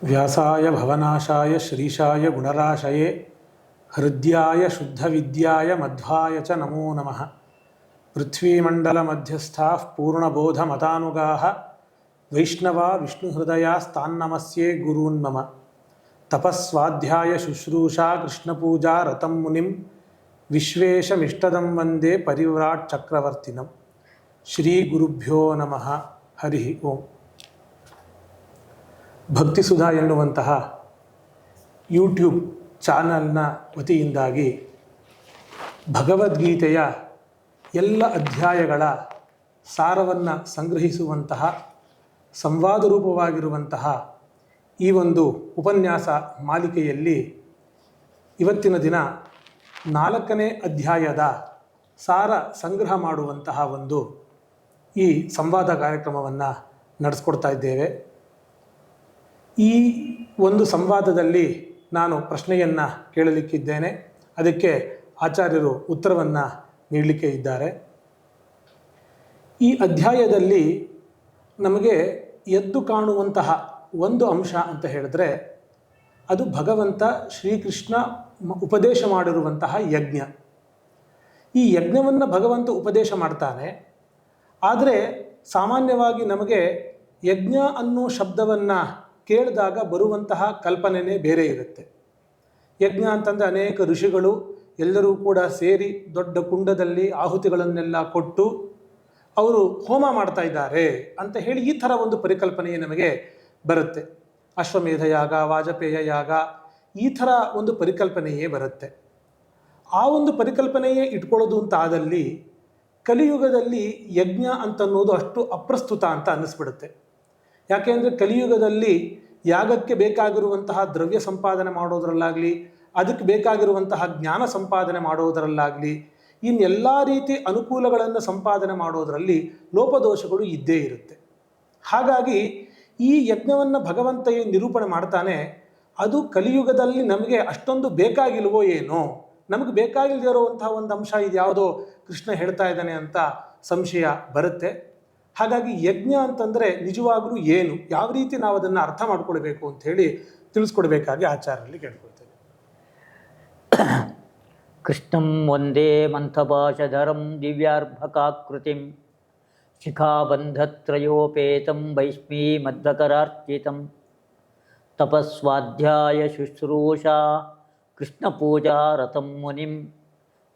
व्यासाय भवनाशाय श्रीशाय गुणराशये हृद्याय शुद्धविद्याय मध्वाय च नमो नमः। पृथ्वीमण्डलमध्यस्थाः पूर्णबोधमतानुगाः वैष्णवा विष्णुहृदयास्तान्नमस्ये गुरून्मम। तपस्वाध्याय शुश्रूषा कृष्णपूजा रतं मुनिं विश्वेशमिष्टदं वन्दे परिव्राट् चक्रवर्तिनं। श्रीगुरुभ्यो नमः। हरि ओಂ। ಭಕ್ತಿಸುಧಾ ಎನ್ನುವಂತಹ ಯೂಟ್ಯೂಬ್ ಚಾನಲ್ನ ವತಿಯಿಂದಾಗಿ ಭಗವದ್ಗೀತೆಯ ಎಲ್ಲ ಅಧ್ಯಾಯಗಳ ಸಾರವನ್ನು ಸಂಗ್ರಹಿಸುವಂತಹ ಸಂವಾದ ರೂಪವಾಗಿರುವಂತಹ ಈ ಒಂದು ಉಪನ್ಯಾಸ ಮಾಲಿಕೆಯಲ್ಲಿ ಇವತ್ತಿನ ದಿನ 4ನೇ ಅಧ್ಯಾಯದ ಸಾರ ಸಂಗ್ರಹ ಮಾಡುವಂತಹ ಒಂದು ಈ ಸಂವಾದ ಕಾರ್ಯಕ್ರಮವನ್ನು ನಡೆಸ್ಕೊಡ್ತಾ ಇದ್ದೇವೆ. ಈ ಒಂದು ಸಂವಾದದಲ್ಲಿ ನಾನು ಪ್ರಶ್ನೆಯನ್ನು ಕೇಳಲಿಕ್ಕಿದ್ದೇನೆ, ಅದಕ್ಕೆ ಆಚಾರ್ಯರು ಉತ್ತರವನ್ನು ನೀಡಲಿಕ್ಕೆ ಇದ್ದಾರೆ. ಈ ಅಧ್ಯಾಯದಲ್ಲಿ ನಮಗೆ ಎದ್ದು ಕಾಣುವಂತಹ ಒಂದು ಅಂಶ ಅಂತ ಹೇಳಿದ್ರೆ ಅದು ಭಗವಂತ ಶ್ರೀಕೃಷ್ಣ ಉಪದೇಶ ಮಾಡಿರುವಂತಹ ಯಜ್ಞ. ಈ ಯಜ್ಞವನ್ನು ಭಗವಂತ ಉಪದೇಶ ಮಾಡ್ತಾನೆ. ಆದರೆ ಸಾಮಾನ್ಯವಾಗಿ ನಮಗೆ ಯಜ್ಞ ಅನ್ನೋ ಶಬ್ದವನ್ನು ಕೇಳಿದಾಗ ಬರುವಂತಹ ಕಲ್ಪನೆಯೇ ಬೇರೆ ಇರುತ್ತೆ. ಯಜ್ಞ ಅಂತಂದರೆ ಅನೇಕ ಋಷಿಗಳು ಎಲ್ಲರೂ ಕೂಡ ಸೇರಿ ದೊಡ್ಡ ಕುಂಡದಲ್ಲಿ ಆಹುತಿಗಳನ್ನೆಲ್ಲ ಕೊಟ್ಟು ಅವರು ಹೋಮ ಮಾಡ್ತಾ ಇದ್ದಾರೆ ಅಂತ ಹೇಳಿ ಈ ಥರ ಒಂದು ಪರಿಕಲ್ಪನೆಯೇ ನಮಗೆ ಬರುತ್ತೆ. ಅಶ್ವಮೇಧ ಯಾಗ, ವಾಜಪೇಯ ಯಾಗ, ಈ ಥರ ಒಂದು ಪರಿಕಲ್ಪನೆಯೇ ಬರುತ್ತೆ. ಆ ಒಂದು ಪರಿಕಲ್ಪನೆಯೇ ಇಟ್ಕೊಳ್ಳೋದು ಅಂತ ಆದಲ್ಲಿ ಕಲಿಯುಗದಲ್ಲಿ ಯಜ್ಞ ಅಂತನ್ನೋದು ಅಷ್ಟು ಅಪ್ರಸ್ತುತ ಅಂತ ಅನ್ನಿಸ್ಬಿಡುತ್ತೆ. ಯಾಕೆಂದರೆ ಕಲಿಯುಗದಲ್ಲಿ ಯಾಗಕ್ಕೆ ಬೇಕಾಗಿರುವಂತಹ ದ್ರವ್ಯ ಸಂಪಾದನೆ ಮಾಡೋದರಲ್ಲಾಗಲಿ, ಅದಕ್ಕೆ ಬೇಕಾಗಿರುವಂತಹ ಜ್ಞಾನ ಸಂಪಾದನೆ ಮಾಡೋದರಲ್ಲಾಗಲಿ, ಇನ್ನೆಲ್ಲ ರೀತಿ ಅನುಕೂಲಗಳನ್ನು ಸಂಪಾದನೆ ಮಾಡೋದರಲ್ಲಿ ಲೋಪದೋಷಗಳು ಇದ್ದೇ ಇರುತ್ತೆ. ಹಾಗಾಗಿ ಈ ಯಜ್ಞವನ್ನು ಭಗವಂತ ಏನು ನಿರೂಪಣೆ ಮಾಡ್ತಾನೆ ಅದು ಕಲಿಯುಗದಲ್ಲಿ ನಮಗೆ ಅಷ್ಟೊಂದು ಬೇಕಾಗಿಲ್ವೋ ಏನೋ, ನಮಗೆ ಬೇಕಾಗಿಲ್ಲದೆ ಇರುವಂತಹ ಒಂದು ಅಂಶ ಇದು ಯಾವುದೋ ಕೃಷ್ಣ ಹೇಳ್ತಾ ಇದ್ದಾನೆ ಅಂತ ಸಂಶಯ ಬರುತ್ತೆ. ಹಾಗಾಗಿ ಯಜ್ಞ ಅಂತಂದರೆ ನಿಜವಾಗ್ಲೂ ಏನು, ಯಾವ ರೀತಿ ನಾವು ಅದನ್ನು ಅರ್ಥ ಮಾಡ್ಕೊಳ್ಬೇಕು ಅಂತ ಹೇಳಿ ತಿಳಿಸ್ಕೊಡ್ಬೇಕಾಗಿ ಆಚಾರ್ಯರಲ್ಲಿ ಕೇಳ್ಕೊಳ್ತೇನೆ. ಕೃಷ್ಣಂ ವಂದೇ ಮಂಥಭಾಷಧರಂ ದಿವ್ಯಾರ್ಭಕಾಕೃತಿಂ ಶಿಖಾಬಂಧತ್ರಯೋಪೇತಂ ವೈಷ್ಮೀ ಮಧ್ವಕರಾರ್ಚಿತಂ ತಪಸ್ವಾಧ್ಯಾಯ ಶುಶ್ರೂಷಾ ಕೃಷ್ಣಪೂಜಾ ರಥಂ ಮುನಿಂ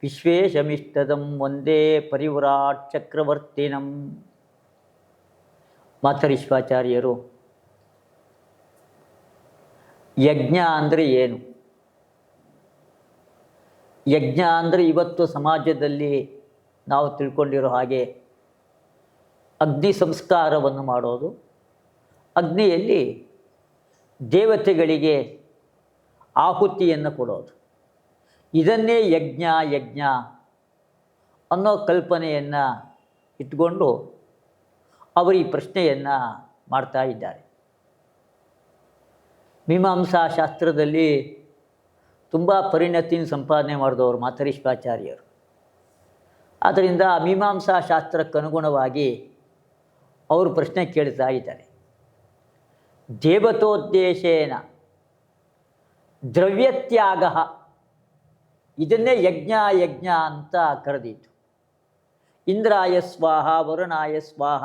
ವಿಶ್ವೇಶಮಿಷ್ಟದಂ ವಂದೇ ಪರಿವ್ರಾಟ್ ಚಕ್ರವರ್ತಿನಂ. ಮಾತರಿಶ್ವಾಚಾರ್ಯರು ಯಜ್ಞ ಅಂದರೆ ಏನು, ಯಜ್ಞ ಅಂದರೆ ಇವತ್ತು ಸಮಾಜದಲ್ಲಿ ನಾವು ತಿಳ್ಕೊಂಡಿರೋ ಹಾಗೆ ಅಗ್ನಿ ಸಂಸ್ಕಾರವನ್ನು ಮಾಡೋದು, ಅಗ್ನಿಯಲ್ಲಿ ದೇವತೆಗಳಿಗೆ ಆಹುತಿಯನ್ನು ಕೊಡೋದು, ಇದನ್ನೇ ಯಜ್ಞ ಯಜ್ಞ ಅನ್ನೋ ಕಲ್ಪನೆಯನ್ನು ಇಟ್ಕೊಂಡು ಅವರು ಈ ಪ್ರಶ್ನೆಯನ್ನು ಮಾಡ್ತಾ ಇದ್ದಾರೆ. ಮೀಮಾಂಸಾ ಶಾಸ್ತ್ರದಲ್ಲಿ ತುಂಬ ಪರಿಣತಿಯನ್ನು ಸಂಪಾದನೆ ಮಾಡಿದವರು ಮಾತರಿಶ್ವಾಚಾರ್ಯರು. ಆದ್ದರಿಂದ ಮೀಮಾಂಸಾ ಶಾಸ್ತ್ರಕ್ಕನುಗುಣವಾಗಿ ಅವರು ಪ್ರಶ್ನೆ ಕೇಳ್ತಾ ಇದ್ದಾರೆ. ದೇವತೋದ್ದೇಶೇನ ದ್ರವ್ಯತ್ಯಾಗ, ಇದನ್ನೇ ಯಜ್ಞ ಯಜ್ಞ ಅಂತ ಕರೆದಿತ್ತು. ಇಂದ್ರಾಯ ಸ್ವಾಹ ವರುಣಾಯ ಸ್ವಾಹ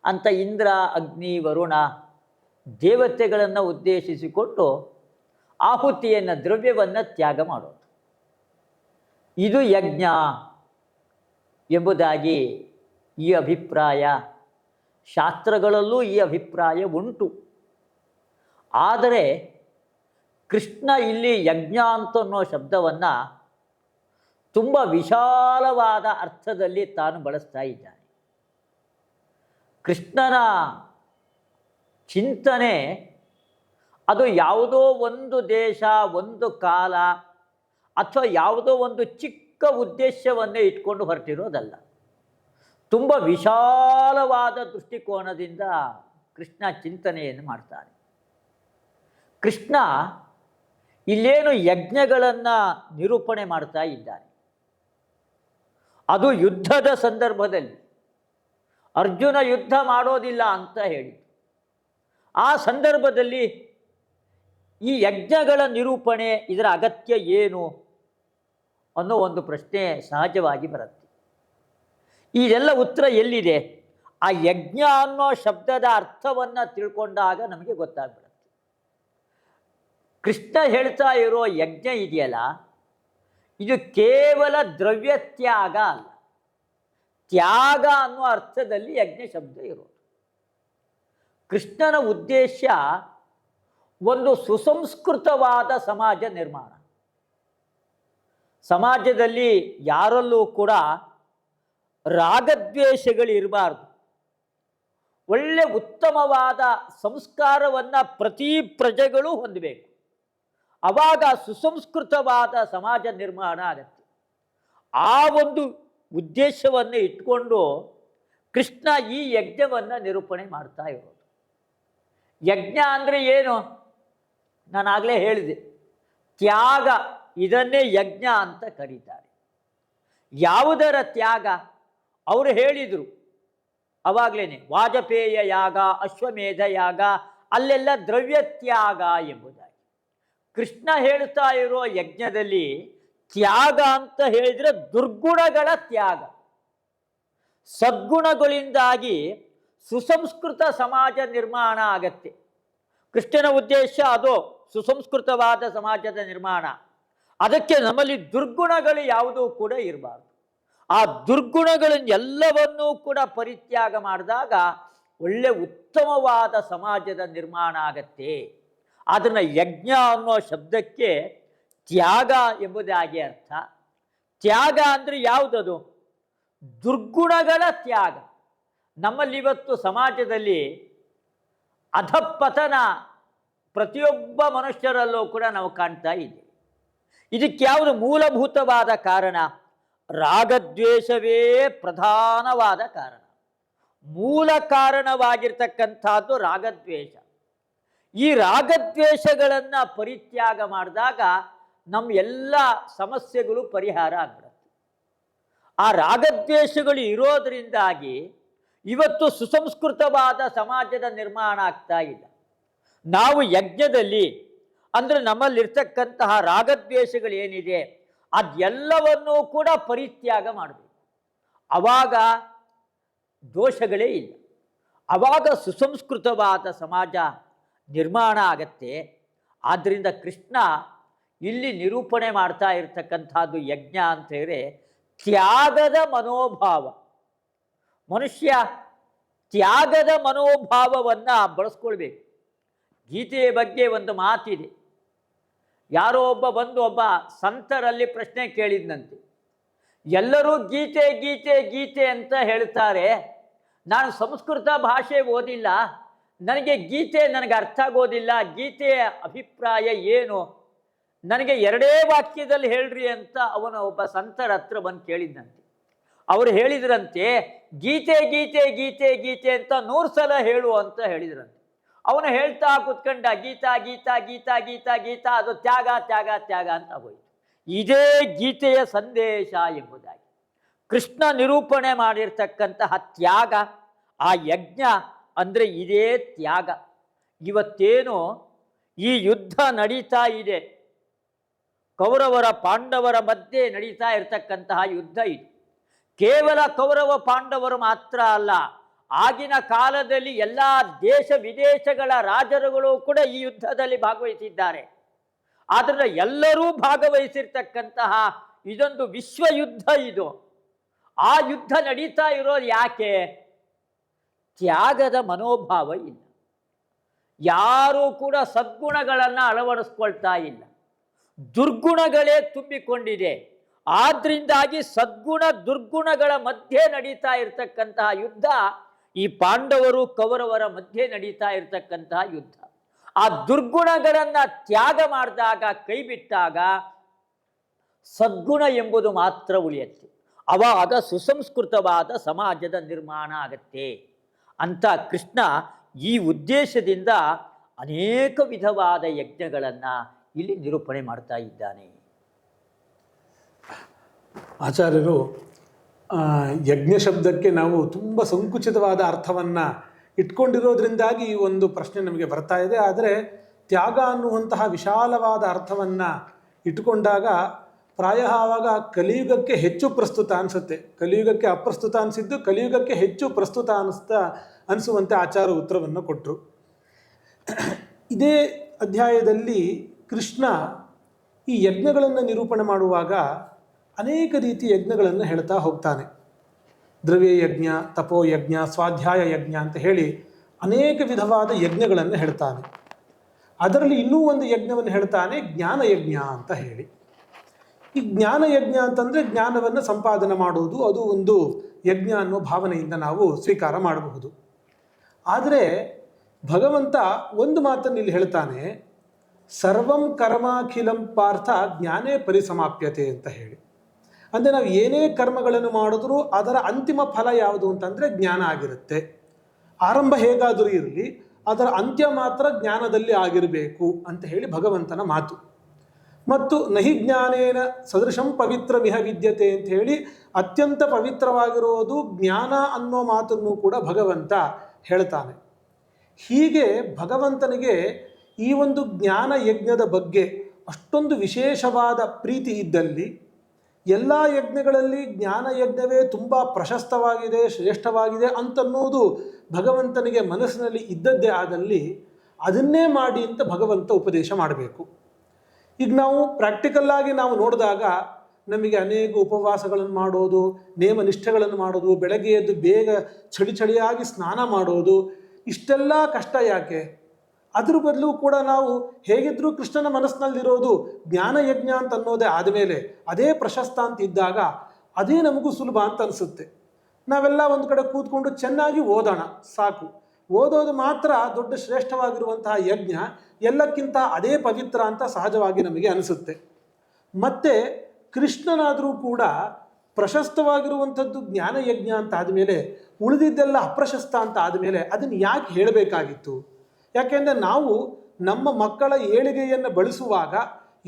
ಅಂತ ಇಂದ್ರ ಅಗ್ನಿ ವರುಣ ದೇವತೆಗಳನ್ನು ಉದ್ದೇಶಿಸಿಕೊಟ್ಟು ಆಹುತಿಯನ್ನು ದ್ರವ್ಯವನ್ನು ತ್ಯಾಗ ಮಾಡೋದು, ಇದು ಯಜ್ಞ ಎಂಬುದಾಗಿ ಈ ಅಭಿಪ್ರಾಯ, ಶಾಸ್ತ್ರಗಳಲ್ಲೂ ಈ ಅಭಿಪ್ರಾಯ ಉಂಟು. ಆದರೆ ಕೃಷ್ಣ ಇಲ್ಲಿ ಯಜ್ಞ ಅಂತನ್ನೋ ಶಬ್ದವನ್ನು ತುಂಬ ವಿಶಾಲವಾದ ಅರ್ಥದಲ್ಲಿ ತಾನು ಬಳಸ್ತಾ ಇದ್ದಾನೆ. ಕೃಷ್ಣನ ಚಿಂತನೆ ಅದು ಯಾವುದೋ ಒಂದು ದೇಶ, ಒಂದು ಕಾಲ, ಅಥವಾ ಯಾವುದೋ ಒಂದು ಚಿಕ್ಕ ಉದ್ದೇಶವನ್ನೇ ಇಟ್ಕೊಂಡು ಹೊರಟಿರೋದಲ್ಲ. ತುಂಬ ವಿಶಾಲವಾದ ದೃಷ್ಟಿಕೋನದಿಂದ ಕೃಷ್ಣ ಚಿಂತನೆಯನ್ನು ಮಾಡ್ತಾನೆ. ಕೃಷ್ಣ ಇಲ್ಲೇನು ಯಜ್ಞಗಳನ್ನು ನಿರೂಪಣೆ ಮಾಡ್ತಾ ಇದ್ದಾನೆ. ಅದು ಯುದ್ಧದ ಸಂದರ್ಭದಲ್ಲಿ ಅರ್ಜುನ ಯುದ್ಧ ಮಾಡೋದಿಲ್ಲ ಅಂತ ಹೇಳಿ, ಆ ಸಂದರ್ಭದಲ್ಲಿ ಈ ಯಜ್ಞಗಳ ನಿರೂಪಣೆ, ಇದರ ಅಗತ್ಯ ಏನು ಅನ್ನೋ ಒಂದು ಪ್ರಶ್ನೆ ಸಹಜವಾಗಿ ಬರುತ್ತೆ. ಇದೆಲ್ಲ ಉತ್ತರ ಎಲ್ಲಿದೆ? ಆ ಯಜ್ಞ ಅನ್ನೋ ಶಬ್ದದ ಅರ್ಥವನ್ನು ತಿಳ್ಕೊಂಡಾಗ ನಮಗೆ ಗೊತ್ತಾಗ್ಬಿಡುತ್ತೆ. ಕೃಷ್ಣ ಹೇಳ್ತಾ ಇರೋ ಯಜ್ಞ ಇದೆಯಲ್ಲ, ಇದು ಕೇವಲ ದ್ರವ್ಯ ತ್ಯಾಗ ಅಲ್ಲ, ತ್ಯಾಗ ಅನ್ನೋ ಅರ್ಥದಲ್ಲಿ ಯಜ್ಞ ಶಬ್ದ ಇರೋದು. ಕೃಷ್ಣನ ಉದ್ದೇಶ ಒಂದು ಸುಸಂಸ್ಕೃತವಾದ ಸಮಾಜ ನಿರ್ಮಾಣ. ಸಮಾಜದಲ್ಲಿ ಯಾರಲ್ಲೂ ಕೂಡ ರಾಗದ್ವೇಷಗಳಿರಬಾರ್ದು. ಒಳ್ಳೆ ಉತ್ತಮವಾದ ಸಂಸ್ಕಾರವನ್ನು ಪ್ರತಿ ಪ್ರಜೆಗಳು ಹೊಂದಬೇಕು. ಆವಾಗ ಸುಸಂಸ್ಕೃತವಾದ ಸಮಾಜ ನಿರ್ಮಾಣ ಆಗತ್ತೆ. ಆ ಒಂದು ಉದ್ದೇಶವನ್ನು ಇಟ್ಕೊಂಡು ಕೃಷ್ಣ ಈ ಯಜ್ಞವನ್ನು ನಿರೂಪಣೆ ಮಾಡ್ತಾ ಇರೋದು. ಯಜ್ಞ ಅಂದರೆ ಏನು? ನಾನು ಆಗಲೇ ಹೇಳಿದೆ, ತ್ಯಾಗ, ಇದನ್ನೇ ಯಜ್ಞ ಅಂತ ಕರೀತಾರೆ. ಯಾವುದರ ತ್ಯಾಗ? ಅವರು ಹೇಳಿದರು ಅವಾಗಲೇ, ವಾಜಪೇಯ ಯಾಗ, ಅಶ್ವಮೇಧ ಯಾಗ, ಅಲ್ಲೆಲ್ಲ ದ್ರವ್ಯ ತ್ಯಾಗ ಎಂಬುದಾಗಿ. ಕೃಷ್ಣ ಹೇಳ್ತಾ ಇರೋ ಯಜ್ಞದಲ್ಲಿ ತ್ಯಾಗ ಅಂತ ಹೇಳಿದರೆ ದುರ್ಗುಣಗಳ ತ್ಯಾಗ. ಸದ್ಗುಣಗಳಿಂದಾಗಿ ಸುಸಂಸ್ಕೃತ ಸಮಾಜ ನಿರ್ಮಾಣ ಆಗತ್ತೆ. ಕೃಷ್ಣನ ಉದ್ದೇಶ ಅದು, ಸುಸಂಸ್ಕೃತವಾದ ಸಮಾಜದ ನಿರ್ಮಾಣ. ಅದಕ್ಕೆ ನಮ್ಮಲ್ಲಿ ದುರ್ಗುಣಗಳು ಯಾವುದೂ ಕೂಡ ಇರಬಾರ್ದು. ಆ ದುರ್ಗುಣಗಳನ್ನೆಲ್ಲವನ್ನೂ ಕೂಡ ಪರಿತ್ಯಾಗ ಮಾಡಿದಾಗ ಒಳ್ಳೆ ಉತ್ತಮವಾದ ಸಮಾಜದ ನಿರ್ಮಾಣ ಆಗತ್ತೆ. ಅದನ್ನು ಯಜ್ಞ ಅನ್ನೋ ಶಬ್ದಕ್ಕೆ ತ್ಯಾಗ ಎಂಬುದಾಗಿ ಅರ್ಥ. ತ್ಯಾಗ ಅಂದರೆ ಯಾವುದದು? ದುರ್ಗುಣಗಳ ತ್ಯಾಗ. ನಮ್ಮಲ್ಲಿವತ್ತು ಸಮಾಜದಲ್ಲಿ ಅಧಃಪತನ ಪ್ರತಿಯೊಬ್ಬ ಮನುಷ್ಯರಲ್ಲೂ ಕೂಡ ನಾವು ಕಾಣ್ತಾ ಇದ್ದೀವಿ. ಇದಕ್ಕೆ ಯಾವುದು ಮೂಲಭೂತವಾದ ಕಾರಣ? ರಾಗದ್ವೇಷವೇ ಪ್ರಧಾನವಾದ ಕಾರಣ. ಮೂಲ ಕಾರಣವಾಗಿರ್ತಕ್ಕಂಥದ್ದು ರಾಗದ್ವೇಷ. ಈ ರಾಗದ್ವೇಷಗಳನ್ನು ಪರಿತ್ಯಾಗ ಮಾಡಿದಾಗ ನಮ್ಮ ಎಲ್ಲ ಸಮಸ್ಯೆಗಳು ಪರಿಹಾರ ಆಗ್ಬಿಡುತ್ತೆ. ಆ ರಾಗದ್ವೇಷಗಳು ಇರೋದರಿಂದಾಗಿ ಇವತ್ತು ಸುಸಂಸ್ಕೃತವಾದ ಸಮಾಜದ ನಿರ್ಮಾಣ ಆಗ್ತಾ ಇಲ್ಲ. ನಾವು ಯಜ್ಞದಲ್ಲಿ ಅಂದರೆ ನಮ್ಮಲ್ಲಿರ್ತಕ್ಕಂತಹ ರಾಗದ್ವೇಷಗಳು ಏನಿದೆ ಅದೆಲ್ಲವನ್ನೂ ಕೂಡ ಪರಿತ್ಯಾಗ ಮಾಡಬೇಕು. ಆವಾಗ ದೋಷಗಳೇ ಇಲ್ಲ. ಆವಾಗ ಸುಸಂಸ್ಕೃತವಾದ ಸಮಾಜ ನಿರ್ಮಾಣ ಆಗತ್ತೆ. ಆದ್ದರಿಂದ ಕೃಷ್ಣ ಇಲ್ಲಿ ನಿರೂಪಣೆ ಮಾಡ್ತಾ ಇರ್ತಕ್ಕಂಥದ್ದು ಯಜ್ಞ ಅಂತ ಹೇಳಿದ್ರೆ ತ್ಯಾಗದ ಮನೋಭಾವ. ಮನುಷ್ಯ ತ್ಯಾಗದ ಮನೋಭಾವವನ್ನು ಬಳಸ್ಕೊಳ್ಬೇಕು. ಗೀತೆಯ ಬಗ್ಗೆ ಒಂದು ಮಾತಿದೆ. ಯಾರೋ ಒಬ್ಬ ಸಂತರಲ್ಲಿ ಪ್ರಶ್ನೆ ಕೇಳಿದ್ನಂತೆ. ಎಲ್ಲರೂ ಗೀತೆ ಗೀತೆ ಗೀತೆ ಅಂತ ಹೇಳ್ತಾರೆ, ನಾನು ಸಂಸ್ಕೃತ ಭಾಷೆ ಓದಿಲ್ಲ, ನನಗೆ ಗೀತೆ ನನಗೆ ಅರ್ಥ ಆಗೋದಿಲ್ಲ, ಗೀತೆಯ ಅಭಿಪ್ರಾಯ ಏನು, ನನಗೆ ಎರಡೇ ವಾಕ್ಯದಲ್ಲಿ ಹೇಳ್ರಿ ಅಂತ ಅವನ ಒಬ್ಬ ಸಂತರ ಹತ್ರ ಬಂದು ಕೇಳಿದ್ದಂತೆ. ಅವರು ಹೇಳಿದ್ರಂತೆ, ಗೀತೆ ಗೀತೆ ಗೀತೆ ಗೀತೆ ಅಂತ 100 ಸಲ ಹೇಳು ಅಂತ ಹೇಳಿದ್ರಂತೆ. ಅವನು ಹೇಳ್ತಾ ಕುತ್ಕೊಂಡ, ಗೀತಾ ಗೀತಾ ಗೀತಾ ಗೀತಾ ಗೀತಾ, ಅದು ತ್ಯಾಗ ತ್ಯಾಗ ತ್ಯಾಗ ಅಂತ ಹೋಯಿತು. ಇದೇ ಗೀತೆಯ ಸಂದೇಶ ಎಂಬುದಾಗಿ ಕೃಷ್ಣ ನಿರೂಪಣೆ ಮಾಡಿರ್ತಕ್ಕಂತಹ ತ್ಯಾಗ, ಆ ಯಜ್ಞ ಅಂದರೆ ಇದೇ ತ್ಯಾಗ. ಇವತ್ತೇನು ಈ ಯುದ್ಧ ನಡೀತಾ ಇದೆ, ಕೌರವರ ಪಾಂಡವರ ಮಧ್ಯೆ ನಡೀತಾ ಇರತಕ್ಕಂತಹ ಯುದ್ಧ ಇದು. ಕೇವಲ ಕೌರವ ಪಾಂಡವರು ಮಾತ್ರ ಅಲ್ಲ, ಆಗಿನ ಕಾಲದಲ್ಲಿ ಎಲ್ಲ ದೇಶ ವಿದೇಶಗಳ ರಾಜರುಗಳು ಕೂಡ ಈ ಯುದ್ಧದಲ್ಲಿ ಭಾಗವಹಿಸಿದ್ದಾರೆ. ಆದ್ದರಿಂದ ಎಲ್ಲರೂ ಭಾಗವಹಿಸಿರ್ತಕ್ಕಂತಹ ಇದೊಂದು ವಿಶ್ವ ಯುದ್ಧ ಇದು. ಆ ಯುದ್ಧ ನಡೀತಾ ಇರೋದು ಯಾಕೆ? ತ್ಯಾಗದ ಮನೋಭಾವ ಇಲ್ಲ. ಯಾರೂ ಕೂಡ ಸದ್ಗುಣಗಳನ್ನು ಅಳವಡಿಸ್ಕೊಳ್ತಾ ಇಲ್ಲ, ದುರ್ಗುಣಗಳೇ ತುಂಬಿಕೊಂಡಿದೆ. ಆದ್ರಿಂದಾಗಿ ಸದ್ಗುಣ ದುರ್ಗುಣಗಳ ಮಧ್ಯೆ ನಡೀತಾ ಇರತಕ್ಕಂತಹ ಯುದ್ಧ ಈ ಪಾಂಡವರು ಕೌರವರ ಮಧ್ಯೆ ನಡೀತಾ ಇರತಕ್ಕಂತಹ ಯುದ್ಧ. ಆ ದುರ್ಗುಣಗಳನ್ನು ತ್ಯಾಗ ಮಾಡಿದಾಗ, ಕೈ ಬಿಟ್ಟಾಗ ಸದ್ಗುಣ ಎಂಬುದು ಮಾತ್ರ ಉಳಿಯುತ್ತೆ. ಆವಾಗ ಸುಸಂಸ್ಕೃತವಾದ ಸಮಾಜದ ನಿರ್ಮಾಣ ಆಗತ್ತೆ ಅಂತ ಕೃಷ್ಣ ಈ ಉದ್ದೇಶದಿಂದ ಅನೇಕ ವಿಧವಾದ ಯಜ್ಞಗಳನ್ನು ಇಲ್ಲಿ ನಿರೂಪಣೆ ಮಾಡ್ತಾ ಇದ್ದಾನೆ. ಆಚಾರ್ಯರು ಯಜ್ಞ ಶಬ್ದಕ್ಕೆ ನಾವು ತುಂಬ ಸಂಕುಚಿತವಾದ ಅರ್ಥವನ್ನು ಇಟ್ಕೊಂಡಿರೋದ್ರಿಂದಾಗಿ ಈ ಒಂದು ಪ್ರಶ್ನೆ ನಮಗೆ ಬರ್ತಾ ಇದೆ. ಆದರೆ ತ್ಯಾಗ ಅನ್ನುವಂತಹ ವಿಶಾಲವಾದ ಅರ್ಥವನ್ನು ಇಟ್ಟುಕೊಂಡಾಗ ಪ್ರಾಯ ಆವಾಗ ಕಲಿಯುಗಕ್ಕೆ ಹೆಚ್ಚು ಪ್ರಸ್ತುತ ಅನಿಸುತ್ತೆ. ಕಲಿಯುಗಕ್ಕೆ ಅಪ್ರಸ್ತುತ ಅನಿಸಿದ್ದು ಕಲಿಯುಗಕ್ಕೆ ಹೆಚ್ಚು ಪ್ರಸ್ತುತ ಅನಿಸುವಂತೆ ಆಚಾರ ಉತ್ತರವನ್ನು ಕೊಟ್ಟರು. ಇದೇ ಅಧ್ಯಾಯದಲ್ಲಿ ಕೃಷ್ಣ ಈ ಯಜ್ಞಗಳನ್ನು ನಿರೂಪಣೆ ಮಾಡುವಾಗ ಅನೇಕ ರೀತಿಯ ಯಜ್ಞಗಳನ್ನು ಹೇಳ್ತಾ ಹೋಗ್ತಾನೆ. ದ್ರವ್ಯಯಜ್ಞ, ತಪೋಯಜ್ಞ, ಸ್ವಾಧ್ಯಾಯ ಯಜ್ಞ ಅಂತ ಹೇಳಿ ಅನೇಕ ವಿಧವಾದ ಯಜ್ಞಗಳನ್ನು ಹೇಳ್ತಾನೆ. ಅದರಲ್ಲಿ ಇನ್ನೂ ಒಂದು ಯಜ್ಞವನ್ನು ಹೇಳ್ತಾನೆ, ಜ್ಞಾನಯಜ್ಞ ಅಂತ ಹೇಳಿ. ಈ ಜ್ಞಾನಯಜ್ಞ ಅಂತಂದರೆ ಜ್ಞಾನವನ್ನು ಸಂಪಾದನೆ ಮಾಡುವುದು, ಅದು ಒಂದು ಯಜ್ಞ ಅನ್ನೋ ಭಾವನೆಯಿಂದ ನಾವು ಸ್ವೀಕಾರ ಮಾಡಬಹುದು. ಆದರೆ ಭಗವಂತ ಒಂದು ಮಾತನ್ನು ಇಲ್ಲಿ ಹೇಳ್ತಾನೆ, ಸರ್ವಂ ಕರ್ಮಾಖಿಲಂ ಪಾರ್ಥ ಜ್ಞಾನೇ ಪರಿಸಮಾಪ್ಯತೆ ಅಂತ ಹೇಳಿ. ಅಂದರೆ ನಾವು ಏನೇ ಕರ್ಮಗಳನ್ನು ಮಾಡಿದ್ರೂ ಅದರ ಅಂತಿಮ ಫಲ ಯಾವುದು ಅಂತಂದರೆ ಜ್ಞಾನ ಆಗಿರುತ್ತೆ. ಆರಂಭ ಹೇಗಾದರೂ ಇರಲಿ, ಅದರ ಅಂತ್ಯ ಮಾತ್ರ ಜ್ಞಾನದಲ್ಲಿ ಆಗಿರಬೇಕು ಅಂತ ಹೇಳಿ ಭಗವಂತನ ಮಾತು. ಮತ್ತು ನಹಿ ಜ್ಞಾನೇನ ಸದೃಶಂ ಪವಿತ್ರಮಿಹ ವಿದ್ಯತೆ ಅಂತ ಹೇಳಿ ಅತ್ಯಂತ ಪವಿತ್ರವಾಗಿರೋದು ಜ್ಞಾನ ಅನ್ನೋ ಮಾತನ್ನು ಕೂಡ ಭಗವಂತ ಹೇಳ್ತಾನೆ. ಹೀಗೆ ಭಗವಂತನಿಗೆ ಈ ಒಂದು ಜ್ಞಾನ ಯಜ್ಞದ ಬಗ್ಗೆ ಅಷ್ಟೊಂದು ವಿಶೇಷವಾದ ಪ್ರೀತಿ ಇದ್ದಲ್ಲಿ, ಎಲ್ಲ ಯಜ್ಞಗಳಲ್ಲಿ ಜ್ಞಾನ ಯಜ್ಞವೇ ತುಂಬ ಪ್ರಶಸ್ತವಾಗಿದೆ, ಶ್ರೇಷ್ಠವಾಗಿದೆ ಅಂತನ್ನೋದು ಭಗವಂತನಿಗೆ ಮನಸ್ಸಿನಲ್ಲಿ ಇದ್ದದ್ದೇ ಆದಲ್ಲಿ ಅದನ್ನೇ ಮಾಡಿ ಅಂತ ಭಗವಂತ ಉಪದೇಶ ಮಾಡಬೇಕು. ಈಗ ನಾವು ಪ್ರಾಕ್ಟಿಕಲ್ಲಾಗಿ ನಾವು ನೋಡಿದಾಗ ನಮಗೆ ಅನೇಕ ಉಪವಾಸಗಳನ್ನು ಮಾಡೋದು, ನೇಮ ನಿಷ್ಠೆಗಳನ್ನು ಮಾಡೋದು, ಬೆಳಗ್ಗೆ ಎದ್ದು ಬೇಗ ಚಳಿಯಾಗಿ ಸ್ನಾನ ಮಾಡೋದು, ಇಷ್ಟೆಲ್ಲ ಕಷ್ಟ ಯಾಕೆ? ಅದ್ರ ಬದಲು ಕೂಡ ನಾವು ಹೇಗಿದ್ರೂ ಕೃಷ್ಣನ ಮನಸ್ಸಿನಲ್ಲಿರೋದು ಜ್ಞಾನಯಜ್ಞ ಅಂತ ಅನ್ನೋದೇ ಆದಮೇಲೆ ಅದೇ ಪ್ರಶಸ್ತ ಅಂತ ಇದ್ದಾಗ ಅದೇ ನಮಗೂ ಸುಲಭ ಅಂತ ಅನಿಸುತ್ತೆ. ನಾವೆಲ್ಲ ಒಂದು ಕಡೆ ಕೂತ್ಕೊಂಡು ಚೆನ್ನಾಗಿ ಓದೋಣ ಸಾಕು. ಓದೋದು ಮಾತ್ರ ದೊಡ್ಡ ಶ್ರೇಷ್ಠವಾಗಿರುವಂತಹ ಯಜ್ಞ, ಎಲ್ಲಕ್ಕಿಂತ ಅದೇ ಪವಿತ್ರ ಅಂತ ಸಹಜವಾಗಿ ನಮಗೆ ಅನಿಸುತ್ತೆ. ಮತ್ತು ಕೃಷ್ಣನಾದರೂ ಕೂಡ ಪ್ರಶಸ್ತವಾಗಿರುವಂಥದ್ದು ಜ್ಞಾನಯಜ್ಞ ಅಂತ ಆದಮೇಲೆ ಉಳಿದಿದ್ದೆಲ್ಲ ಅಪ್ರಶಸ್ತ ಅಂತ ಆದಮೇಲೆ ಅದನ್ನು ಯಾಕೆ ಹೇಳಬೇಕಾಗಿತ್ತು? ಯಾಕೆಂದರೆ ನಾವು ನಮ್ಮ ಮಕ್ಕಳ ಏಳಿಗೆಯನ್ನು ಬಳಸುವಾಗ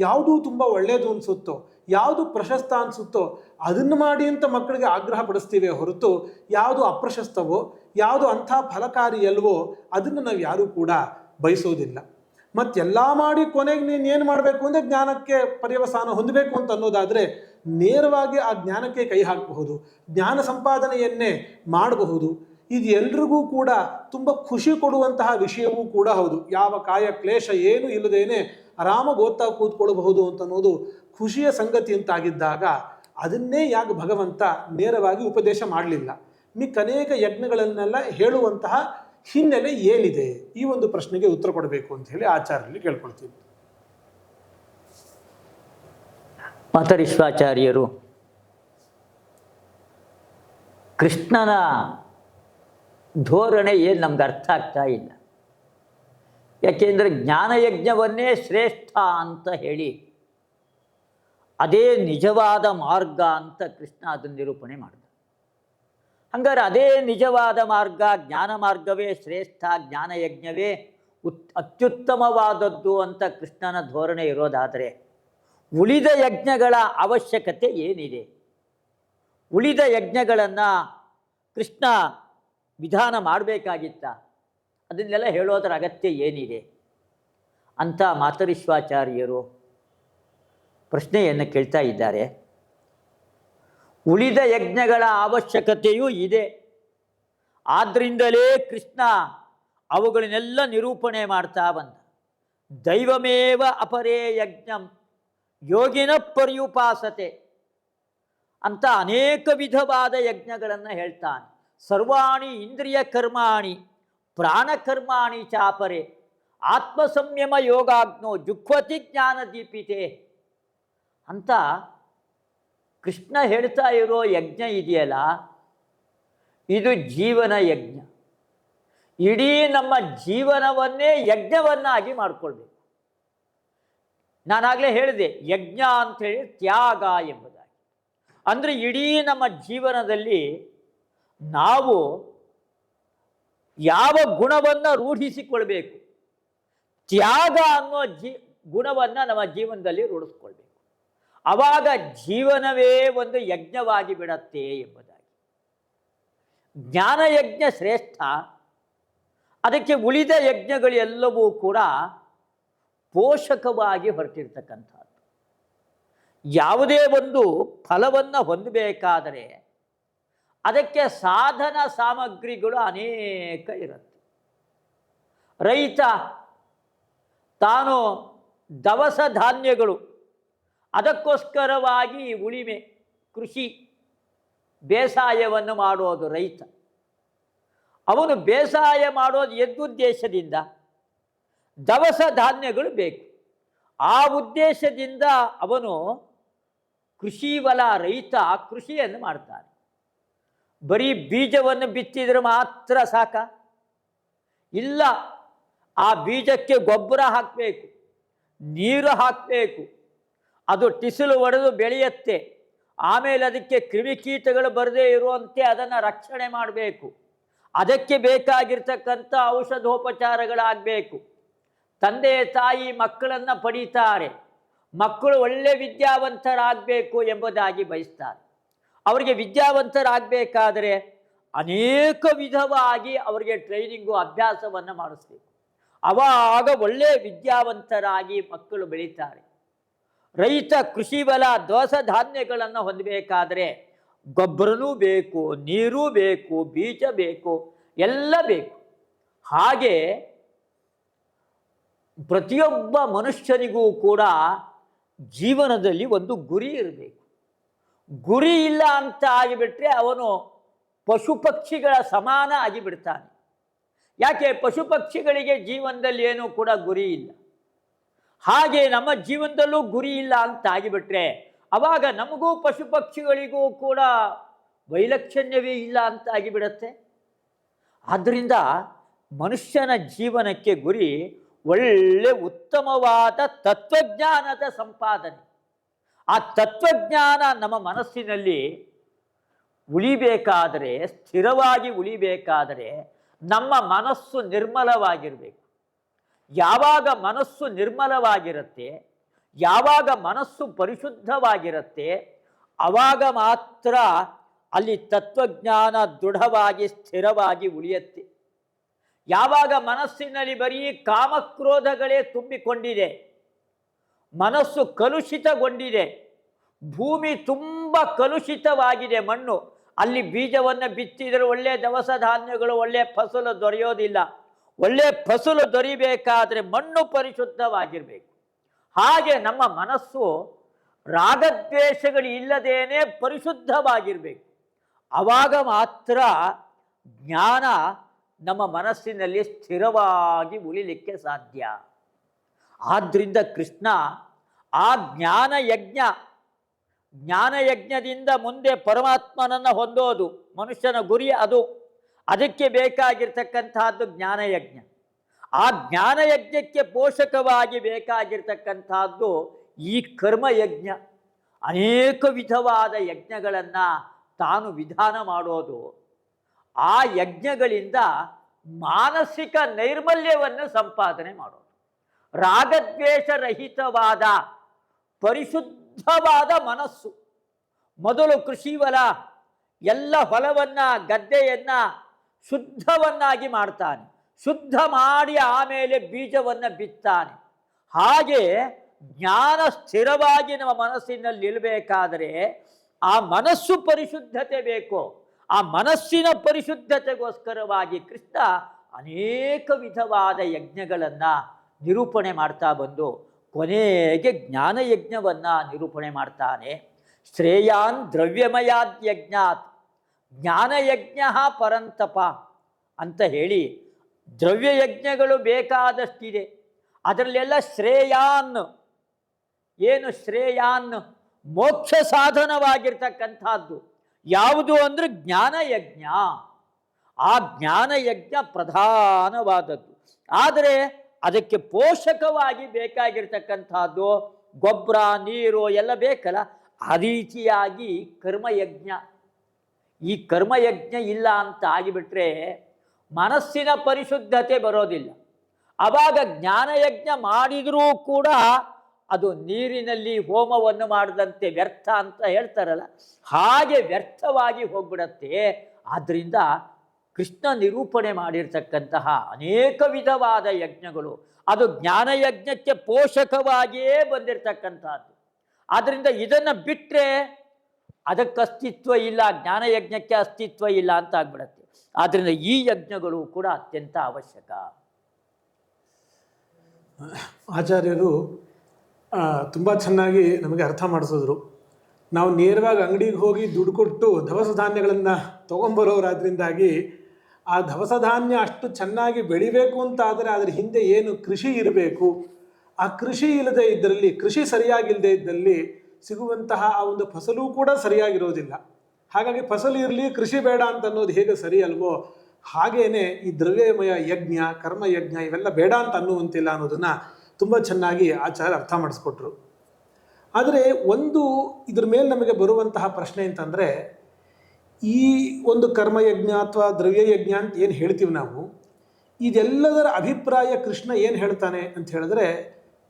ಯಾವುದು ತುಂಬ ಒಳ್ಳೆಯದು ಅನಿಸುತ್ತೋ, ಯಾವುದು ಪ್ರಶಸ್ತ ಅನಿಸುತ್ತೋ ಅದನ್ನು ಮಾಡಿ ಅಂತ ಮಕ್ಕಳಿಗೆ ಆಗ್ರಹ ಪಡಿಸ್ತೀವಿ ಹೊರತು ಯಾವುದು ಅಪ್ರಶಸ್ತವೋ, ಯಾವುದು ಅಂಥ ಫಲಕಾರಿ ಅಲ್ವೋ ಅದನ್ನು ನಾವು ಯಾರೂ ಕೂಡ ಬಯಸೋದಿಲ್ಲ. ಮತ್ತೆಲ್ಲ ಮಾಡಿ ಕೊನೆಗೆ ನೀನು ಏನು ಮಾಡಬೇಕು ಅಂದರೆ ಜ್ಞಾನಕ್ಕೆ ಪರ್ಯವಸಾನ ಹೊಂದಬೇಕು ಅಂತ ಅನ್ನೋದಾದರೆ ನೇರವಾಗಿ ಆ ಜ್ಞಾನಕ್ಕೆ ಕೈ ಹಾಕಬಹುದು, ಜ್ಞಾನ ಸಂಪಾದನೆಯನ್ನೇ ಮಾಡಬಹುದು. ಇದು ಎಲ್ರಿಗೂ ಕೂಡ ತುಂಬ ಖುಷಿ ಕೊಡುವಂತಹ ವಿಷಯವೂ ಕೂಡ ಹೌದು. ಯಾವ ಕಾಯ ಕ್ಲೇಶ ಏನೂ ಇಲ್ಲದೇನೆ ಆರಾಮಾಗಿ ಓದ್ತಾ ಕೂತ್ಕೊಳ್ಬಹುದು ಅಂತ ಅನ್ನೋದು ಖುಷಿಯ ಸಂಗತಿ ಅಂತಾಗಿದ್ದಾಗ ಅದನ್ನೇ ಯಾಕೆ ಭಗವಂತ ನೇರವಾಗಿ ಉಪದೇಶ ಮಾಡಲಿಲ್ಲ? ಅನೇಕ ಯಜ್ಞಗಳನ್ನೆಲ್ಲ ಹೇಳುವಂತಹ ಹಿನ್ನೆಲೆ ಏನಿದೆ? ಈ ಒಂದು ಪ್ರಶ್ನೆಗೆ ಉತ್ತರ ಕೊಡಬೇಕು ಅಂತ ಹೇಳಿ ಆಚಾರ್ಯರಲ್ಲಿ ಕೇಳ್ಕೊಳ್ತೀವಿ. ಮಾತರಿಶ್ವಾಚಾರ್ಯರು ಕೃಷ್ಣನ ಧೋರಣೆ ಏನು ನಮ್ಗೆ ಅರ್ಥ ಆಗ್ತಾ ಇಲ್ಲ. ಯಾಕೆಂದರೆ ಜ್ಞಾನಯಜ್ಞವನ್ನೇ ಶ್ರೇಷ್ಠ ಅಂತ ಹೇಳಿ ಅದೇ ನಿಜವಾದ ಮಾರ್ಗ ಅಂತ ಕೃಷ್ಣ ಅದನ್ನು ನಿರೂಪಣೆ ಮಾಡಿದ. ಹಂಗಾರೆ ಅದೇ ನಿಜವಾದ ಮಾರ್ಗ, ಜ್ಞಾನ ಮಾರ್ಗವೇ ಶ್ರೇಷ್ಠ, ಜ್ಞಾನಯಜ್ಞವೇ ಅತ್ಯುತ್ತಮವಾದದ್ದು ಅಂತ ಕೃಷ್ಣನ ಧೋರಣೆ ಇರೋದಾದರೆ ಉಳಿದ ಯಜ್ಞಗಳ ಅವಶ್ಯಕತೆ ಏನಿದೆ? ಉಳಿದ ಯಜ್ಞಗಳನ್ನು ಕೃಷ್ಣ ವಿಧಾನ ಮಾಡಬೇಕಾಗಿತ್ತ? ಅದನ್ನೆಲ್ಲ ಹೇಳೋದರ ಅಗತ್ಯ ಏನಿದೆ ಅಂತ ಮಾತರಿಶ್ವಾಚಾರ್ಯರು ಪ್ರಶ್ನೆಯನ್ನು ಕೇಳ್ತಾ ಇದ್ದಾರೆ. ಉಳಿದ ಯಜ್ಞಗಳ ಅವಶ್ಯಕತೆಯೂ ಇದೆ. ಆದ್ದರಿಂದಲೇ ಕೃಷ್ಣ ಅವುಗಳನ್ನೆಲ್ಲ ನಿರೂಪಣೆ ಮಾಡ್ತಾ ಬಂದ. ದೈವಮೇವ ಅಪರೇ ಯಜ್ಞಂ ಯೋಗಿನ ಪರ್ಯುಪಾಸತೆ ಅಂತ ಅನೇಕ ವಿಧವಾದ ಯಜ್ಞಗಳನ್ನು ಹೇಳ್ತಾನೆ. ಸರ್ವಾಣಿ ಇಂದ್ರಿಯ ಕರ್ಮಾಣಿ ಪ್ರಾಣಕರ್ಮಾಣಿ ಚಾಪರೆ ಆತ್ಮಸಂಯಮ ಯೋಗಾಗ್ನೋ ಜುಹ್ವತಿ ಜ್ಞಾನ ದೀಪಿತೆ ಅಂತ ಕೃಷ್ಣ ಹೇಳ್ತಾ ಇರೋ ಯಜ್ಞ ಇದೆಯಲ್ಲ, ಇದು ಜೀವನ ಯಜ್ಞ. ಇಡೀ ನಮ್ಮ ಜೀವನವನ್ನೇ ಯಜ್ಞವನ್ನಾಗಿ ಮಾಡಿಕೊಳ್ಬೇಕು. ನಾನಾಗಲೇ ಹೇಳಿದೆ, ಯಜ್ಞ ಅಂಥೇಳಿ ತ್ಯಾಗ ಎಂಬುದಾಗಿ. ಅಂದರೆ ಇಡೀ ನಮ್ಮ ಜೀವನದಲ್ಲಿ ನಾವು ಯಾವ ಗುಣವನ್ನು ರೂಢಿಸಿಕೊಳ್ಬೇಕು, ತ್ಯಾಗ ಅನ್ನೋ ಗುಣವನ್ನು ನಮ್ಮ ಜೀವನದಲ್ಲಿ ರೂಢಿಸ್ಕೊಳ್ಬೇಕು. ಆವಾಗ ಜೀವನವೇ ಒಂದು ಯಜ್ಞವಾಗಿ ಬಿಡತ್ತೆ ಎಂಬುದಾಗಿ. ಜ್ಞಾನಯಜ್ಞ ಶ್ರೇಷ್ಠ. ಅದಕ್ಕೆ ಉಳಿದ ಯಜ್ಞಗಳು ಎಲ್ಲವೂ ಕೂಡ ಪೋಷಕವಾಗಿ ಹೊರಟಿರ್ತಕ್ಕಂಥದ್ದು. ಯಾವುದೇ ಒಂದು ಫಲವನ್ನು ಹೊಂದಬೇಕಾದರೆ ಅದಕ್ಕೆ ಸಾಧನ ಸಾಮಗ್ರಿಗಳು ಅನೇಕ ಇರುತ್ತೆ. ರೈತ ತಾನು ದವಸ ಧಾನ್ಯಗಳು, ಅದಕ್ಕೋಸ್ಕರವಾಗಿ ಉಳಿಮೆ, ಕೃಷಿ, ಬೇಸಾಯವನ್ನು ಮಾಡೋದು ರೈತ. ಅವನು ಬೇಸಾಯ ಮಾಡೋದು ಎದ್ದುದ್ದೇಶದಿಂದ ದವಸ ಧಾನ್ಯಗಳು ಬೇಕು. ಆ ಉದ್ದೇಶದಿಂದ ಅವನು ಕೃಷಿವಲ ರೈತ ಕೃಷಿಯನ್ನು ಮಾಡ್ತಾನೆ. ಬರೀ ಬೀಜವನ್ನು ಬಿತ್ತಿದ್ರೆ ಮಾತ್ರ ಸಾಕ? ಇಲ್ಲ, ಆ ಬೀಜಕ್ಕೆ ಗೊಬ್ಬರ ಹಾಕಬೇಕು, ನೀರು ಹಾಕಬೇಕು, ಅದು ಟಿಸಿಲು ಒಡೆದು ಬೆಳೆಯುತ್ತೆ. ಆಮೇಲೆ ಅದಕ್ಕೆ ಕ್ರಿಮಿಕೀಟಗಳು ಬರದೇ ಇರುವಂತೆ ಅದನ್ನು ರಕ್ಷಣೆ ಮಾಡಬೇಕು. ಅದಕ್ಕೆ ಬೇಕಾಗಿರ್ತಕ್ಕಂಥ ಔಷಧೋಪಚಾರಗಳಾಗಬೇಕು. ತಂದೆ ತಾಯಿ ಮಕ್ಕಳನ್ನು ಪಡೀತಾರೆ, ಮಕ್ಕಳು ಒಳ್ಳೆ ವಿದ್ಯಾವಂತರಾಗಬೇಕು ಎಂಬುದಾಗಿ ಬಯಸ್ತಾರೆ. ಅವರಿಗೆ ವಿದ್ಯಾವಂತರಾಗಬೇಕಾದರೆ ಅನೇಕ ವಿಧವಾಗಿ ಅವರಿಗೆ ಟ್ರೈನಿಂಗು, ಅಭ್ಯಾಸವನ್ನು ಮಾಡಿಸ್ಬೇಕು. ಆವಾಗ ಒಳ್ಳೆಯ ವಿದ್ಯಾವಂತರಾಗಿ ಮಕ್ಕಳು ಬೆಳೀತಾರೆ. ರೈತ ಕೃಷಿ ಬಲ ದವಸ ಧಾನ್ಯಗಳನ್ನು ಹೊಂದಬೇಕಾದರೆ ಗೊಬ್ಬರನೂ ಬೇಕು, ನೀರೂ ಬೇಕು, ಬೀಜ ಬೇಕು, ಎಲ್ಲ ಬೇಕು. ಹಾಗೆ ಪ್ರತಿಯೊಬ್ಬ ಮನುಷ್ಯನಿಗೂ ಕೂಡ ಜೀವನದಲ್ಲಿ ಒಂದು ಗುರಿ ಇರಬೇಕು. ಗುರಿ ಇಲ್ಲ ಅಂತ ಆಗಿಬಿಟ್ರೆ ಅವನು ಪಶು ಪಕ್ಷಿಗಳ ಸಮಾನ ಆಗಿಬಿಡ್ತಾನೆ. ಯಾಕೆ? ಪಶು ಪಕ್ಷಿಗಳಿಗೆ ಜೀವನದಲ್ಲಿ ಏನೂ ಕೂಡ ಗುರಿ ಇಲ್ಲ. ಹಾಗೆ ನಮ್ಮ ಜೀವನದಲ್ಲೂ ಗುರಿ ಇಲ್ಲ ಅಂತ ಆಗಿಬಿಟ್ರೆ ಆವಾಗ ನಮಗೂ ಪಶು ಪಕ್ಷಿಗಳಿಗೂ ಕೂಡ ವೈಲಕ್ಷಣ್ಯವೇ ಇಲ್ಲ ಅಂತ ಆಗಿಬಿಡತ್ತೆ. ಆದ್ದರಿಂದ ಮನುಷ್ಯನ ಜೀವನಕ್ಕೆ ಗುರಿ ಒಳ್ಳೆ ಉತ್ತಮವಾದ ತತ್ವಜ್ಞಾನದ ಸಂಪಾದನೆ. ಆ ತತ್ವಜ್ಞಾನ ನಮ್ಮ ಮನಸ್ಸಿನಲ್ಲಿ ಉಳಿಬೇಕಾದರೆ, ಸ್ಥಿರವಾಗಿ ಉಳಿಬೇಕಾದರೆ ನಮ್ಮ ಮನಸ್ಸು ನಿರ್ಮಲವಾಗಿರಬೇಕು. ಯಾವಾಗ ಮನಸ್ಸು ನಿರ್ಮಲವಾಗಿರುತ್ತೆ, ಯಾವಾಗ ಮನಸ್ಸು ಪರಿಶುದ್ಧವಾಗಿರುತ್ತೆ, ಆವಾಗ ಮಾತ್ರ ಅಲ್ಲಿ ತತ್ವಜ್ಞಾನ ದೃಢವಾಗಿ ಸ್ಥಿರವಾಗಿ ಉಳಿಯುತ್ತೆ. ಯಾವಾಗ ಮನಸ್ಸಿನಲ್ಲಿ ಬರೀ ಕಾಮಕ್ರೋಧಗಳೇ ತುಂಬಿಕೊಂಡಿದೆ, ಮನಸ್ಸು ಕಲುಷಿತಗೊಂಡಿದೆ, ಭೂಮಿ ತುಂಬ ಕಲುಷಿತವಾಗಿದೆ, ಮಣ್ಣು, ಅಲ್ಲಿ ಬೀಜವನ್ನು ಬಿತ್ತಿದರೆ ಒಳ್ಳೆಯ ದವಸ ಧಾನ್ಯಗಳು, ಒಳ್ಳೆಯ ಫಸಲು ದೊರೆಯೋದಿಲ್ಲ. ಒಳ್ಳೆಯ ಫಸಲು ದೊರಿಬೇಕಾದರೆ ಮಣ್ಣು ಪರಿಶುದ್ಧವಾಗಿರಬೇಕು. ಹಾಗೆ ನಮ್ಮ ಮನಸ್ಸು ರಾಗದ್ವೇಷಗಳು ಇಲ್ಲದೇನೆ ಪರಿಶುದ್ಧವಾಗಿರಬೇಕು. ಆವಾಗ ಮಾತ್ರ ಜ್ಞಾನ ನಮ್ಮ ಮನಸ್ಸಿನಲ್ಲಿ ಸ್ಥಿರವಾಗಿ ಉಳಿಲಿಕ್ಕೆ ಸಾಧ್ಯ. ಆದ್ದರಿಂದ ಕೃಷ್ಣ ಆ ಜ್ಞಾನಯಜ್ಞದಿಂದ ಮುಂದೆ ಪರಮಾತ್ಮನನ್ನು ಹೊಂದೋದು ಮನುಷ್ಯನ ಗುರಿ. ಅದಕ್ಕೆ ಬೇಕಾಗಿರ್ತಕ್ಕಂಥದ್ದು ಜ್ಞಾನಯಜ್ಞ. ಆ ಜ್ಞಾನಯಜ್ಞಕ್ಕೆ ಪೋಷಕವಾಗಿ ಬೇಕಾಗಿರ್ತಕ್ಕಂಥದ್ದು ಈ ಕರ್ಮಯಜ್ಞ. ಅನೇಕ ವಿಧವಾದ ಯಜ್ಞಗಳನ್ನು ತಾನು ವಿಧಾನ ಮಾಡೋದು. ಆ ಯಜ್ಞಗಳಿಂದ ಮಾನಸಿಕ ನೈರ್ಮಲ್ಯವನ್ನು ಸಂಪಾದನೆ ಮಾಡೋದು. ರಾಗದ್ವೇಷರಹಿತವಾದ ಪರಿಶುದ್ಧವಾದ ಮನಸ್ಸು. ಮೊದಲು ಕೃಷಿವಲ ಎಲ್ಲ ಹೊಲವನ್ನು, ಗದ್ದೆಯನ್ನು ಶುದ್ಧವನ್ನಾಗಿ ಮಾಡ್ತಾನೆ. ಶುದ್ಧ ಮಾಡಿ ಆಮೇಲೆ ಬೀಜವನ್ನು ಬಿತ್ತಾನೆ. ಹಾಗೆ ಜ್ಞಾನ ಸ್ಥಿರವಾಗಿ ನಮ್ಮ ಮನಸ್ಸಿನಲ್ಲಿ ನಿಲ್ಲಬೇಕಾದರೆ ಆ ಮನಸ್ಸು ಪರಿಶುದ್ಧತೆ ಬೇಕು. ಆ ಮನಸ್ಸಿನ ಪರಿಶುದ್ಧತೆಗೋಸ್ಕರವಾಗಿ ಕೃಷ್ಣ ಅನೇಕ ವಿಧವಾದ ಯಜ್ಞಗಳನ್ನು ನಿರೂಪಣೆ ಮಾಡ್ತಾ ಬಂದು ಕೊನೆಗೆ ಜ್ಞಾನಯಜ್ಞವನ್ನು ನಿರೂಪಣೆ ಮಾಡ್ತಾನೆ. ಶ್ರೇಯಾನ್ ದ್ರವ್ಯಮಯಾದ್ ಯಜ್ಞಾತ್ ಜ್ಞಾನಯಜ್ಞ ಪರಂತಪ ಅಂತ ಹೇಳಿ ದ್ರವ್ಯಯಜ್ಞಗಳು ಬೇಕಾದಷ್ಟಿದೆ. ಅದರಲ್ಲೆಲ್ಲ ಶ್ರೇಯಾನ್, ಏನು ಶ್ರೇಯಾನ್? ಮೋಕ್ಷ ಸಾಧನವಾಗಿರ್ತಕ್ಕಂಥದ್ದು ಯಾವುದು ಅಂದರೆ ಜ್ಞಾನಯಜ್ಞ. ಆ ಜ್ಞಾನಯಜ್ಞ ಪ್ರಧಾನವಾದದ್ದು. ಆದರೆ ಅದಕ್ಕೆ ಪೋಷಕವಾಗಿ ಬೇಕಾಗಿರ್ತಕ್ಕಂಥದ್ದು ಗೊಬ್ಬರ, ನೀರು ಎಲ್ಲ ಬೇಕಲ್ಲ. ಆ ರೀತಿಯಾಗಿ ಕರ್ಮಯಜ್ಞ, ಈ ಕರ್ಮಯಜ್ಞ ಇಲ್ಲ ಅಂತ ಆಗಿಬಿಟ್ರೆ ಮನಸ್ಸಿನ ಪರಿಶುದ್ಧತೆ ಬರೋದಿಲ್ಲ. ಆವಾಗ ಜ್ಞಾನಯಜ್ಞ ಮಾಡಿದರೂ ಕೂಡ ಅದು ನೀರಿನಲ್ಲಿ ಹೋಮವನ್ನು ಮಾಡಿದಂತೆ ವ್ಯರ್ಥ ಅಂತ ಹೇಳ್ತಾರಲ್ಲ, ಹಾಗೆ ವ್ಯರ್ಥವಾಗಿ ಹೋಗ್ಬಿಡತ್ತೆ. ಆದ್ದರಿಂದ ಕೃಷ್ಣ ನಿರೂಪಣೆ ಮಾಡಿರ್ತಕ್ಕಂತಹ ಅನೇಕ ವಿಧವಾದ ಯಜ್ಞಗಳು ಅದು ಜ್ಞಾನಯಜ್ಞಕ್ಕೆ ಪೋಷಕವಾಗಿಯೇ ಬಂದಿರತಕ್ಕಂಥದ್ದು. ಆದ್ದರಿಂದ ಇದನ್ನು ಬಿಟ್ಟರೆ ಅದಕ್ಕೆ ಅಸ್ತಿತ್ವ ಇಲ್ಲ, ಜ್ಞಾನಯಜ್ಞಕ್ಕೆ ಅಸ್ತಿತ್ವ ಇಲ್ಲ ಅಂತ ಆಗ್ಬಿಡತ್ತೆ. ಆದ್ದರಿಂದ ಈ ಯಜ್ಞಗಳು ಕೂಡ ಅತ್ಯಂತ ಅವಶ್ಯಕ. ಆಚಾರ್ಯರು ತುಂಬ ಚೆನ್ನಾಗಿ ನಮಗೆ ಅರ್ಥ ಮಾಡಿಸಿದ್ರು. ನಾವು ನೇರವಾಗಿ ಅಂಗಡಿಗೆ ಹೋಗಿ ದುಡ್ಡು ಕೊಟ್ಟು ದವಸ ಧಾನ್ಯಗಳನ್ನು ತೊಗೊಂಬರೋರಾದ್ರಿಂದಾಗಿ ಆ ದವಸ ಧಾನ್ಯ ಅಷ್ಟು ಚೆನ್ನಾಗಿ ಬೆಳಿಬೇಕು ಅಂತ ಆದರೆ ಅದರ ಹಿಂದೆ ಏನು ಕೃಷಿ ಇರಬೇಕು, ಆ ಕೃಷಿ ಇಲ್ಲದೆ ಇದ್ದಲ್ಲಿ, ಕೃಷಿ ಸರಿಯಾಗಿಲ್ಲದೆ ಇದ್ದಲ್ಲಿ ಸಿಗುವಂತಹ ಆ ಒಂದು ಫಸಲು ಕೂಡ ಸರಿಯಾಗಿರೋದಿಲ್ಲ. ಹಾಗಾಗಿ ಫಸಲು ಇರಲಿ, ಕೃಷಿ ಬೇಡ ಅಂತ ಅನ್ನೋದು ಹೇಗೆ ಸರಿ ಅಲ್ವೋ, ಹಾಗೇನೆ ಈ ದ್ರವ್ಯಮಯ ಯಜ್ಞ, ಕರ್ಮಯಜ್ಞ ಇವೆಲ್ಲ ಬೇಡ ಅಂತ ಅನ್ನುವಂತಿಲ್ಲ ಅನ್ನೋದನ್ನು ತುಂಬ ಚೆನ್ನಾಗಿ ಆಚಾರ್ಯ ಅರ್ಥ ಮಾಡಿಸ್ಕೊಟ್ರು. ಆದರೆ ಒಂದು ಇದ್ರ ಮೇಲೆ ನಮಗೆ ಬರುವಂತಹ ಪ್ರಶ್ನೆ ಅಂತಂದರೆ, ಈ ಒಂದು ಕರ್ಮಯಜ್ಞ ಅಥವಾ ದ್ರವ್ಯಯಜ್ಞ ಅಂತ ಏನು ಹೇಳ್ತೀವಿ ನಾವು, ಇದೆಲ್ಲದರ ಅಭಿಪ್ರಾಯ ಕೃಷ್ಣ ಏನು ಹೇಳ್ತಾನೆ ಅಂತ ಹೇಳಿದ್ರೆ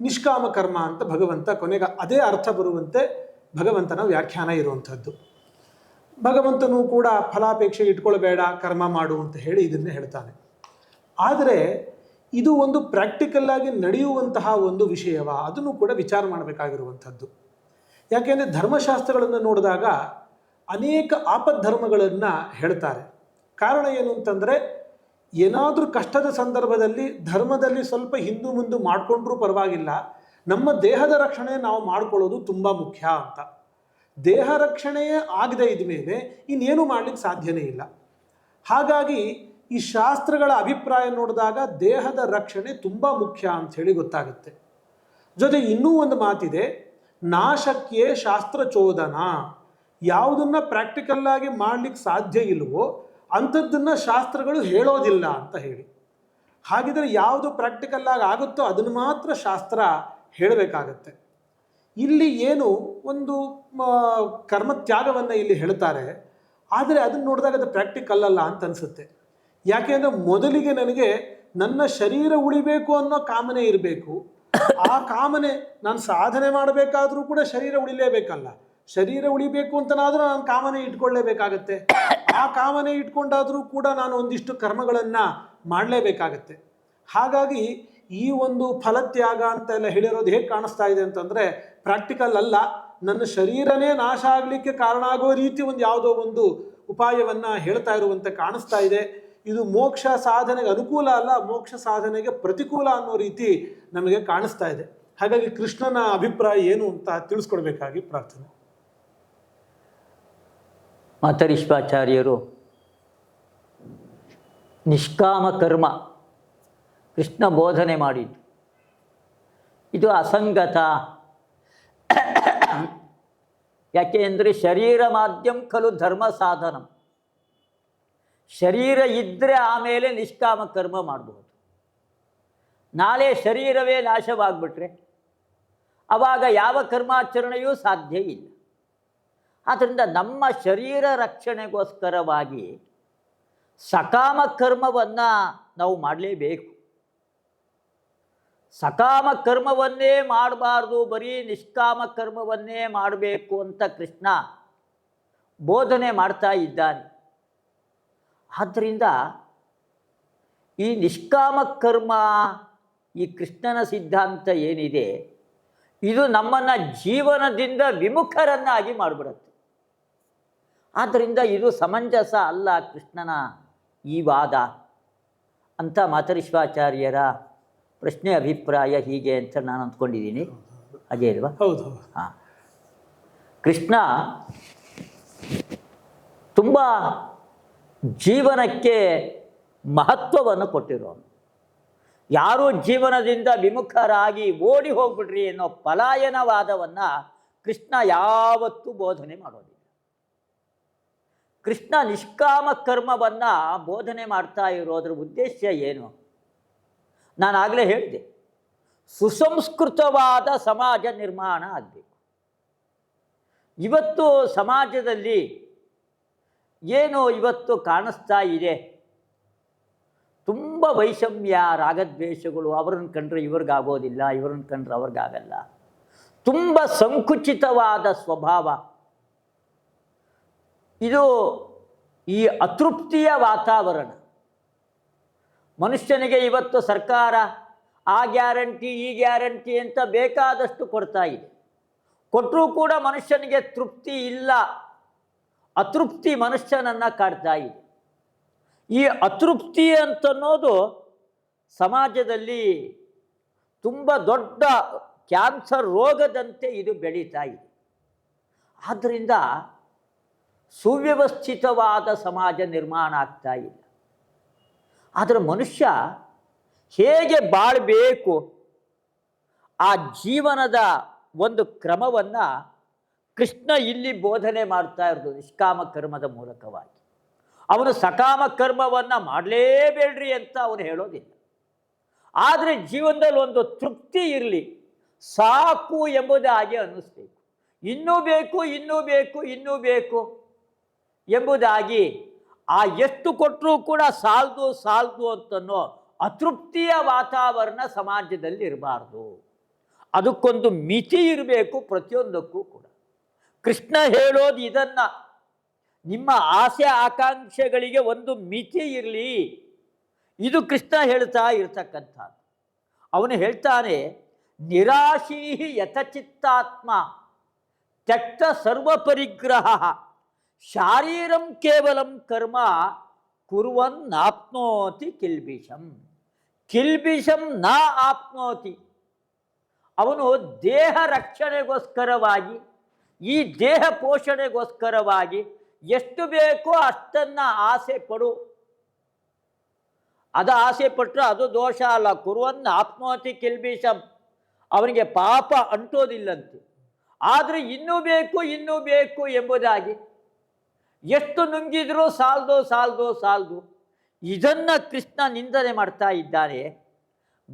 ನಿಷ್ಕಾಮ ಕರ್ಮ ಅಂತ ಭಗವಂತ ಕೊನೆಗೆ ಅದೇ ಅರ್ಥ ಬರುವಂತೆ ಭಗವಂತನ ವ್ಯಾಖ್ಯಾನ ಇರುವಂಥದ್ದು. ಭಗವಂತನು ಕೂಡ ಫಲಾಪೇಕ್ಷೆ ಇಟ್ಕೊಳ್ಬೇಡ, ಕರ್ಮ ಮಾಡು ಅಂತ ಹೇಳಿ ಇದನ್ನೇ ಹೇಳ್ತಾನೆ. ಆದರೆ ಇದು ಒಂದು ಪ್ರಾಕ್ಟಿಕಲ್ ಆಗಿ ನಡೆಯುವಂತಹ ಒಂದು ವಿಷಯವ, ಅದನ್ನು ಕೂಡ ವಿಚಾರ ಮಾಡಬೇಕಾಗಿರುವಂಥದ್ದು. ಯಾಕೆಂದರೆ ಧರ್ಮಶಾಸ್ತ್ರಗಳನ್ನು ನೋಡಿದಾಗ ಅನೇಕ ಆಪದ್ಧರ್ಮಗಳನ್ನು ಹೇಳ್ತಾರೆ. ಕಾರಣ ಏನು ಅಂತಂದರೆ, ಏನಾದರೂ ಕಷ್ಟದ ಸಂದರ್ಭದಲ್ಲಿ ಧರ್ಮದಲ್ಲಿ ಸ್ವಲ್ಪ ಹಿಂದು ಮುಂದೆ ಮಾಡಿಕೊಂಡ್ರೂ ಪರವಾಗಿಲ್ಲ, ನಮ್ಮ ದೇಹದ ರಕ್ಷಣೆ ನಾವು ಮಾಡ್ಕೊಳ್ಳೋದು ತುಂಬ ಮುಖ್ಯ ಅಂತ. ದೇಹ ರಕ್ಷಣೆಯೇ ಆಗದೆ ಇದ್ದ ಮೇಲೆ ಇನ್ನೇನು ಮಾಡಲಿಕ್ಕೆ ಸಾಧ್ಯನೇ ಇಲ್ಲ. ಹಾಗಾಗಿ ಈ ಶಾಸ್ತ್ರಗಳ ಅಭಿಪ್ರಾಯ ನೋಡಿದಾಗ ದೇಹದ ರಕ್ಷಣೆ ತುಂಬ ಮುಖ್ಯ ಅಂಥೇಳಿ ಗೊತ್ತಾಗುತ್ತೆ. ಜೊತೆ ಇನ್ನೂ ಒಂದು ಮಾತಿದೆ, ನಾಶಕ್ಕೆ ಶಾಸ್ತ್ರ ಚೋದನ. ಯಾವುದನ್ನು ಪ್ರಾಕ್ಟಿಕಲ್ಲಾಗಿ ಮಾಡಲಿಕ್ಕೆ ಸಾಧ್ಯ ಇಲ್ವೋ ಅಂಥದ್ದನ್ನು ಶಾಸ್ತ್ರಗಳು ಹೇಳೋದಿಲ್ಲ ಅಂತ ಹೇಳಿ. ಹಾಗಿದ್ರೆ ಯಾವುದು ಪ್ರಾಕ್ಟಿಕಲ್ಲಾಗಿ ಆಗುತ್ತೋ ಅದನ್ನು ಮಾತ್ರ ಶಾಸ್ತ್ರ ಹೇಳಬೇಕಾಗತ್ತೆ. ಇಲ್ಲಿ ಏನು ಒಂದು ಕರ್ಮತ್ಯಾಗವನ್ನು ಇಲ್ಲಿ ಹೇಳ್ತಾರೆ, ಆದರೆ ಅದನ್ನು ನೋಡಿದಾಗ ಅದು ಪ್ರಾಕ್ಟಿಕಲ್ ಅಲ್ಲ ಅಂತ ಅನಿಸುತ್ತೆ. ಯಾಕೆಂದರೆ ಮೊದಲಿಗೆ ನನಗೆ ನನ್ನ ಶರೀರ ಉಳಿಬೇಕು ಅನ್ನೋ ಕಾಮನೆ ಇರಬೇಕು. ಆ ಕಾಮನೆ ನಾನು ಸಾಧನೆ ಮಾಡಬೇಕಾದ್ರೂ ಕೂಡ ಶರೀರ ಉಳಿಲೇಬೇಕಲ್ಲ. ಶರೀರ ಉಳಿಬೇಕು ಅಂತನಾದರೂ ನಾನು ಕಾಮನೆ ಇಟ್ಕೊಳ್ಳೇಬೇಕಾಗತ್ತೆ. ಆ ಕಾಮನೆ ಇಟ್ಕೊಂಡಾದರೂ ಕೂಡ ನಾನು ಒಂದಿಷ್ಟು ಕರ್ಮಗಳನ್ನು ಮಾಡಲೇಬೇಕಾಗತ್ತೆ. ಹಾಗಾಗಿ ಈ ಒಂದು ಫಲತ್ಯಾಗ ಅಂತ ಎಲ್ಲ ಹೇಳಿರೋದು ಹೇಗೆ ಕಾಣಿಸ್ತಾ ಇದೆ ಅಂತಂದರೆ, ಪ್ರಾಕ್ಟಿಕಲ್ ಅಲ್ಲ, ನನ್ನ ಶರೀರನೇ ನಾಶ ಆಗಲಿಕ್ಕೆ ಕಾರಣ ಆಗೋ ರೀತಿ ಒಂದು ಯಾವುದೋ ಒಂದು ಉಪಾಯವನ್ನು ಹೇಳ್ತಾ ಇರುವಂತೆ ಕಾಣಿಸ್ತಾ ಇದೆ. ಇದು ಮೋಕ್ಷ ಸಾಧನೆಗೆ ಅನುಕೂಲ ಅಲ್ಲ, ಮೋಕ್ಷ ಸಾಧನೆಗೆ ಪ್ರತಿಕೂಲ ಅನ್ನೋ ರೀತಿ ನಮಗೆ ಕಾಣಿಸ್ತಾ ಇದೆ. ಹಾಗಾಗಿ ಕೃಷ್ಣನ ಅಭಿಪ್ರಾಯ ಏನು ಅಂತ ತಿಳಿಸ್ಕೊಡ್ಬೇಕಾಗಿ ಪ್ರಾರ್ಥನೆ. ಮಾತರಿಶ್ವಾಚಾರ್ಯರು ನಿಷ್ಕಾಮ ಕರ್ಮ ಕೃಷ್ಣ ಬೋಧನೆ ಮಾಡಿದ್ದು ಇದು ಅಸಂಗತ. ಯಾಕೆ ಅಂದರೆ ಶರೀರ ಮಾಧ್ಯಮ ಖಲು ಧರ್ಮ ಸಾಧನಂ. ಶರೀರ ಇದ್ದರೆ ಆಮೇಲೆ ನಿಷ್ಕಾಮ ಕರ್ಮ ಮಾಡಬಹುದು. ನಾಳೆ ಶರೀರವೇ ನಾಶವಾಗ್ಬಿಟ್ರೆ ಆವಾಗ ಯಾವ ಕರ್ಮಾಚರಣೆಯೂ ಸಾಧ್ಯ ಇಲ್ಲ. ಆದ್ದರಿಂದ ನಮ್ಮ ಶರೀರ ರಕ್ಷಣೆಗೋಸ್ಕರವಾಗಿ ಸಕಾಮ ಕರ್ಮವನ್ನು ನಾವು ಮಾಡಲೇಬೇಕು. ಸಕಾಮ ಕರ್ಮವನ್ನೇ ಮಾಡಬಾರ್ದು, ಬರೀ ನಿಷ್ಕಾಮ ಕರ್ಮವನ್ನೇ ಮಾಡಬೇಕು ಅಂತ ಕೃಷ್ಣ ಬೋಧನೆ ಮಾಡ್ತಾ ಇದ್ದಾನೆ. ಆದ್ದರಿಂದ ಈ ನಿಷ್ಕಾಮ ಕರ್ಮ, ಈ ಕೃಷ್ಣನ ಸಿದ್ಧಾಂತ ಏನಿದೆ, ಇದು ನಮ್ಮನ್ನು ಜೀವನದಿಂದ ವಿಮುಖರನ್ನಾಗಿ ಮಾಡಿಬಿಡುತ್ತೆ. ಆದ್ದರಿಂದ ಇದು ಸಮಂಜಸ ಅಲ್ಲ ಕೃಷ್ಣನ ಈ ವಾದ ಅಂತ ಮಾತರಿಶ್ವಾಚಾರ್ಯರ ಪ್ರಶ್ನೆ, ಅಭಿಪ್ರಾಯ ಹೀಗೆ ಅಂತ ನಾನು ಅಂದ್ಕೊಂಡಿದ್ದೀನಿ. ಅದೇ ಅಲ್ವಾ? ಹೌದು. ಹಾಂ, ಕೃಷ್ಣ ತುಂಬ ಜೀವನಕ್ಕೆ ಮಹತ್ವವನ್ನು ಕೊಟ್ಟಿರೋನು. ಯಾರೂ ಜೀವನದಿಂದ ವಿಮುಖರಾಗಿ ಓಡಿ ಹೋಗ್ಬಿಡ್ರಿ ಅನ್ನೋ ಪಲಾಯನವಾದವನ್ನು ಕೃಷ್ಣ ಯಾವತ್ತೂ ಬೋಧನೆ ಮಾಡೋದಿಲ್ಲ. ಕೃಷ್ಣ ನಿಷ್ಕಾಮ ಕರ್ಮವನ್ನು ಬೋಧನೆ ಮಾಡ್ತಾ ಇರೋದ್ರ ಉದ್ದೇಶ ಏನು? ನಾನು ಆಗಲೇ ಹೇಳಿದೆ, ಸುಸಂಸ್ಕೃತವಾದ ಸಮಾಜ ನಿರ್ಮಾಣ ಆಗಬೇಕು. ಇವತ್ತು ಸಮಾಜದಲ್ಲಿ ಏನು ಇವತ್ತು ಕಾಣಿಸ್ತಾ ಇದೆ, ತುಂಬ ವೈಷಮ್ಯ, ರಾಗದ್ವೇಷಗಳು, ಅವ್ರನ್ನ ಕಂಡ್ರೆ ಇವ್ರಿಗಾಗೋದಿಲ್ಲ, ಇವ್ರನ್ನ ಕಂಡ್ರೆ ಅವ್ರಿಗಾಗಲ್ಲ, ತುಂಬ ಸಂಕುಚಿತವಾದ ಸ್ವಭಾವ, ಇದು ಈ ಅತೃಪ್ತಿಯ ವಾತಾವರಣ. ಮನುಷ್ಯನಿಗೆ ಇವತ್ತು ಸರ್ಕಾರ ಆ ಗ್ಯಾರಂಟಿ ಈ ಗ್ಯಾರಂಟಿ ಅಂತ ಬೇಕಾದಷ್ಟು ಕೊಡ್ತಾ ಇದೆ. ಕೊಟ್ಟರೂ ಕೂಡ ಮನುಷ್ಯನಿಗೆ ತೃಪ್ತಿ ಇಲ್ಲ, ಅತೃಪ್ತಿ ಮನುಷ್ಯನನ್ನು ಕಾಡ್ತಾ ಇದೆ. ಈ ಅತೃಪ್ತಿ ಅಂತನ್ನೋದು ಸಮಾಜದಲ್ಲಿ ತುಂಬ ದೊಡ್ಡ ಕ್ಯಾನ್ಸರ್ ರೋಗದಂತೆ ಇದು ಬೆಳೀತಾ ಇದೆ. ಆದ್ದರಿಂದ ಸುವ್ಯವಸ್ಥಿತವಾದ ಸಮಾಜ ನಿರ್ಮಾಣ ಆಗ್ತಾ ಇಲ್ಲ. ಆದರೆ ಮನುಷ್ಯ ಹೇಗೆ ಬಾಳಬೇಕು, ಆ ಜೀವನದ ಒಂದು ಕ್ರಮವನ್ನು ಕೃಷ್ಣ ಇಲ್ಲಿ ಬೋಧನೆ ಮಾಡ್ತಾ ಇರೋದು ನಿಷ್ಕಾಮ ಕರ್ಮದ ಮೂಲಕವಾಗಿ. ಅವನು ಸಕಾಮ ಕರ್ಮವನ್ನು ಮಾಡಲೇಬೇಡ್ರಿ ಅಂತ ಅವನು ಹೇಳೋದಿಲ್ಲ. ಆದರೆ ಜೀವನದಲ್ಲಿ ಒಂದು ತೃಪ್ತಿ ಇರಲಿ, ಸಾಕು ಎಂಬುದಾಗಿ ಅನ್ನಿಸ್ಬೇಕು. ಇನ್ನೂ ಬೇಕು, ಇನ್ನೂ ಬೇಕು, ಇನ್ನೂ ಬೇಕು ಎಂಬುದಾಗಿ, ಆ ಎಷ್ಟು ಕೊಟ್ಟರೂ ಕೂಡ ಸಾಲದು ಸಾಲದು ಅಂತನೋ ಅತೃಪ್ತಿಯ ವಾತಾವರಣ ಸಮಾಜದಲ್ಲಿ ಇರಬಾರ್ದು. ಅದಕ್ಕೊಂದು ಮಿತಿ ಇರಬೇಕು ಪ್ರತಿಯೊಂದಕ್ಕೂ ಕೂಡ. ಕೃಷ್ಣ ಹೇಳೋದು ಇದನ್ನು, ನಿಮ್ಮ ಆಸೆ ಆಕಾಂಕ್ಷೆಗಳಿಗೆ ಒಂದು ಮಿತಿ ಇರಲಿ, ಇದು ಕೃಷ್ಣ ಹೇಳ್ತಾ ಇರ್ತಕ್ಕಂಥದ್ದು. ಅವನು ಹೇಳ್ತಾನೆ, ನಿರಾಶೀ ಯಥಚಿತ್ತಾತ್ಮ ತ್ಯಕ್ತ ಸರ್ವಪರಿಗ್ರಹ ಶಾರೀರಂ ಕೇವಲಂ ಕರ್ಮ ಕುರ್ವನ್ನಾಪ್ನೋತಿ ಕಿಲ್ಬಿಷಂ. ಕಿಲ್ಬಿಷಂ ನ ಆಪ್ನೋತಿ. ಅವನು ದೇಹ ರಕ್ಷಣೆಗೋಸ್ಕರವಾಗಿ, ಈ ದೇಹ ಪೋಷಣೆಗೋಸ್ಕರವಾಗಿ ಎಷ್ಟು ಬೇಕೋ ಅಷ್ಟನ್ನು ಆಸೆ ಪಡು. ಅದು ಆಸೆ ಪಟ್ಟರೆ ಅದು ದೋಷ ಅಲ್ಲ. ಕುರುವನ್ನ ಆಪ್ನೋತಿ ಕಿಲ್ಬಿಷಂ, ಅವನಿಗೆ ಪಾಪ ಅಂಟೋದಿಲ್ಲಂತೆ. ಆದರೆ ಇನ್ನೂ ಬೇಕು, ಇನ್ನೂ ಬೇಕು ಎಂಬುದಾಗಿ ಎಷ್ಟು ನುಂಗಿದ್ರೂ ಸಾಲದು ಸಾಲದು ಸಾಲದು. ಇದನ್ನು ಕೃಷ್ಣ ನಿಂದನೆ ಮಾಡ್ತಾ ಇದ್ದಾನೆ.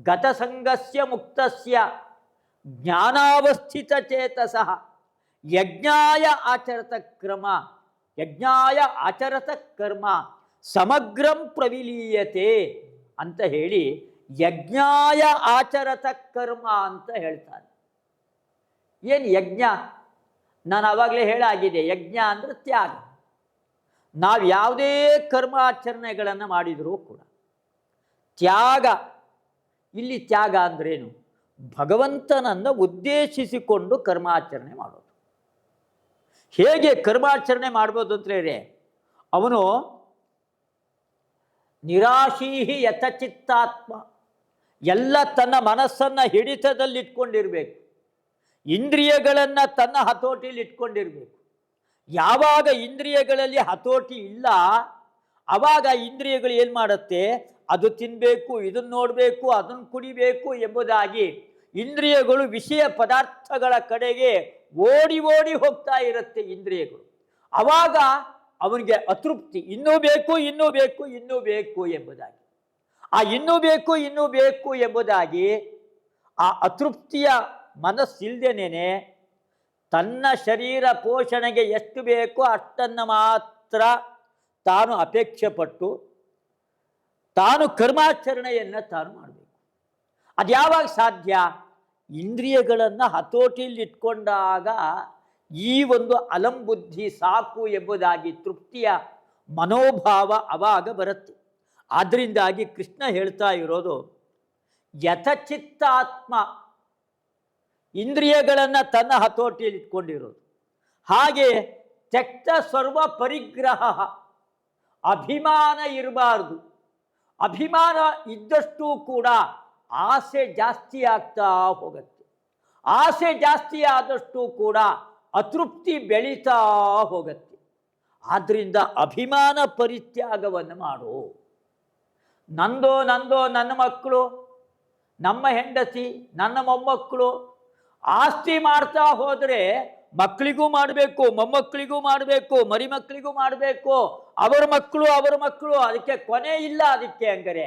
ಗತಸಂಗಸ್ಯ ಮುಕ್ತಸ್ಯ ಜ್ಞಾನಾವಸ್ಥಿತ ಚೇತಸಃ ಯಜ್ಞಾಯ ಆಚರತ ಕ್ರಮ, ಯಜ್ಞಾಯ ಆಚರತ ಕರ್ಮ ಸಮಗ್ರಂ ಪ್ರವಿಲೀಯತೆ ಅಂತ ಹೇಳಿ ಯಜ್ಞಾಯ ಆಚರತ ಕರ್ಮ ಅಂತ ಹೇಳ್ತಾನೆ. ಏನು ಯಜ್ಞ? ನಾನು ಆವಾಗಲೇ ಹೇಳಾಗಿದೆ, ಯಜ್ಞ ಅಂದರೆ ತ್ಯಾಗ. ನಾವು ಯಾವುದೇ ಕರ್ಮಾಚರಣೆಗಳನ್ನು ಮಾಡಿದರೂ ಕೂಡ ತ್ಯಾಗ. ಇಲ್ಲಿ ತ್ಯಾಗ ಅಂದ್ರೇನು? ಭಗವಂತನನ್ನು ಉದ್ದೇಶಿಸಿಕೊಂಡು ಕರ್ಮಾಚರಣೆ ಮಾಡೋದು. ಹೇಗೆ ಕರ್ಮಾಚರಣೆ ಮಾಡ್ಬೋದು ಅಂತೇಳಿ, ಅವನು ನಿರಾಶೀಹಿ ಯಥಚಿತ್ತಾತ್ಮ, ಎಲ್ಲ ತನ್ನ ಮನಸ್ಸನ್ನು ಹಿಡಿತದಲ್ಲಿಟ್ಕೊಂಡಿರಬೇಕು, ಇಂದ್ರಿಯಗಳನ್ನು ತನ್ನ ಹತೋಟಿಯಲ್ಲಿ ಇಟ್ಕೊಂಡಿರಬೇಕು. ಯಾವಾಗ ಇಂದ್ರಿಯಗಳಲ್ಲಿ ಹತೋಟಿ ಇಲ್ಲ, ಆವಾಗ ಇಂದ್ರಿಯಗಳು ಏನು ಮಾಡುತ್ತೆ, ಅದು ತಿನ್ನಬೇಕು, ಇದನ್ನು ನೋಡಬೇಕು, ಅದನ್ನು ಕುಡಿಬೇಕು ಎಂಬುದಾಗಿ ಇಂದ್ರಿಯಗಳು ವಿಷಯ ಪದಾರ್ಥಗಳ ಕಡೆಗೆ ಓಡಿ ಓಡಿ ಹೋಗ್ತಾ ಇರುತ್ತೆ ಇಂದ್ರಿಯಗಳು. ಆವಾಗ ಅವನಿಗೆ ಅತೃಪ್ತಿ, ಇನ್ನೂ ಬೇಕು, ಇನ್ನೂ ಬೇಕು, ಇನ್ನೂ ಬೇಕು ಎಂಬುದಾಗಿ. ಆ ಇನ್ನೂ ಬೇಕು, ಇನ್ನೂ ಬೇಕು ಎಂಬುದಾಗಿ ಆ ಅತೃಪ್ತಿಯ ಮನಸ್ಸಿಲ್ದೇನೆ ತನ್ನ ಶರೀರ ಪೋಷಣೆಗೆ ಎಷ್ಟು ಬೇಕೋ ಅಷ್ಟನ್ನು ಮಾತ್ರ ತಾನು ಅಪೇಕ್ಷೆ ಪಟ್ಟು ತಾನು ಕರ್ಮಾಚರಣೆಯನ್ನು ತಾನು ಮಾಡಬೇಕು. ಅದು ಯಾವಾಗ ಸಾಧ್ಯ? ಇಂದ್ರಿಯಗಳನ್ನು ಹತೋಟಿಯಲ್ಲಿ ಇಟ್ಕೊಂಡಾಗ ಈ ಒಂದು ಅಲಂಬುದ್ಧಿ ಸಾಕು ಎಂಬುದಾಗಿ ತೃಪ್ತಿಯ ಮನೋಭಾವ ಅವಾಗ ಬರುತ್ತೆ. ಆದ್ದರಿಂದಾಗಿ ಕೃಷ್ಣ ಹೇಳ್ತಾ ಇರೋದು ಯಥಚಿತ್ತಾತ್ಮ, ಇಂದ್ರಿಯಗಳನ್ನು ತನ್ನ ಹತೋಟಿಯಲ್ಲಿ ಇಟ್ಕೊಂಡಿರೋದು. ಹಾಗೆ ತ್ಯಕ್ತ ಸರ್ವ ಪರಿಗ್ರಹ, ಅಭಿಮಾನ ಇರಬಾರ್ದು. ಅಭಿಮಾನ ಇದ್ದಷ್ಟು ಕೂಡ ಆಸೆ ಜಾಸ್ತಿ ಆಗ್ತಾ ಹೋಗುತ್ತೆ. ಆಸೆ ಜಾಸ್ತಿ ಆದಷ್ಟು ಕೂಡ ಅತೃಪ್ತಿ ಬೆಳೀತಾ ಹೋಗುತ್ತೆ. ಆದ್ದರಿಂದ ಅಭಿಮಾನ ಪರಿತ್ಯಾಗವನ್ನು ಮಾಡು. ನಂದೋ ನಂದೋ, ನನ್ನ ಮಕ್ಕಳು, ನಮ್ಮ ಹೆಂಡತಿ, ನನ್ನ ಮೊಮ್ಮಕ್ಕಳು, ಆಸ್ತಿ ಮಾಡ್ತಾ ಹೋದರೆ ಮಕ್ಕಳಿಗೂ ಮಾಡಬೇಕು, ಮೊಮ್ಮಕ್ಕಳಿಗೂ ಮಾಡಬೇಕು, ಮರಿ ಮಕ್ಕಳಿಗೂ ಮಾಡಬೇಕು, ಅವರ ಮಕ್ಕಳು, ಅದಕ್ಕೆ ಕೊನೆ ಇಲ್ಲ ಅದಕ್ಕೆ ಹಂಗಾರೆ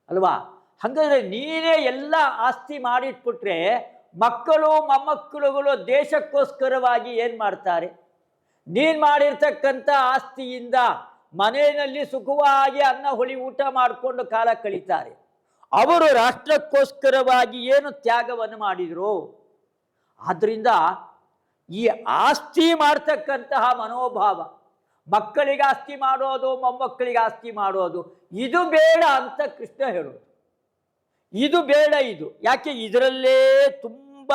ಅಲ್ವಾ? ಹಾಗಾದ್ರೆ ನೀನೇ ಎಲ್ಲ ಆಸ್ತಿ ಮಾಡಿಟ್ಬಿಟ್ರೆ ಮಕ್ಕಳು ಮೊಮ್ಮಕ್ಕಳುಗಳು ದೇಶಕ್ಕೋಸ್ಕರವಾಗಿ ಏನು ಮಾಡ್ತಾರೆ? ನೀನು ಮಾಡಿರ್ತಕ್ಕಂಥ ಆಸ್ತಿಯಿಂದ ಮನೆಯಲ್ಲಿ ಸುಖವಾಗಿ ಅನ್ನ ಹುಳಿ ಊಟ ಮಾಡಿಕೊಂಡು ಕಾಲ ಕಳೀತಾರೆ. ಅವರು ರಾಷ್ಟ್ರಕ್ಕೋಸ್ಕರವಾಗಿ ಏನು ತ್ಯಾಗವನ್ನು ಮಾಡಿದರು? ಆದ್ದರಿಂದ ಈ ಆಸ್ತಿ ಮಾಡ್ತಕ್ಕಂತಹ ಮನೋಭಾವ, ಮಕ್ಕಳಿಗೆ ಆಸ್ತಿ ಮಾಡೋದು, ಮೊಮ್ಮಕ್ಕಳಿಗೆ ಆಸ್ತಿ ಮಾಡೋದು, ಇದು ಬೇಡ ಅಂತ ಕೃಷ್ಣ ಹೇಳೋದು. ಇದು ಬೇಡ. ಇದು ಯಾಕೆ? ಇದರಲ್ಲೇ ತುಂಬ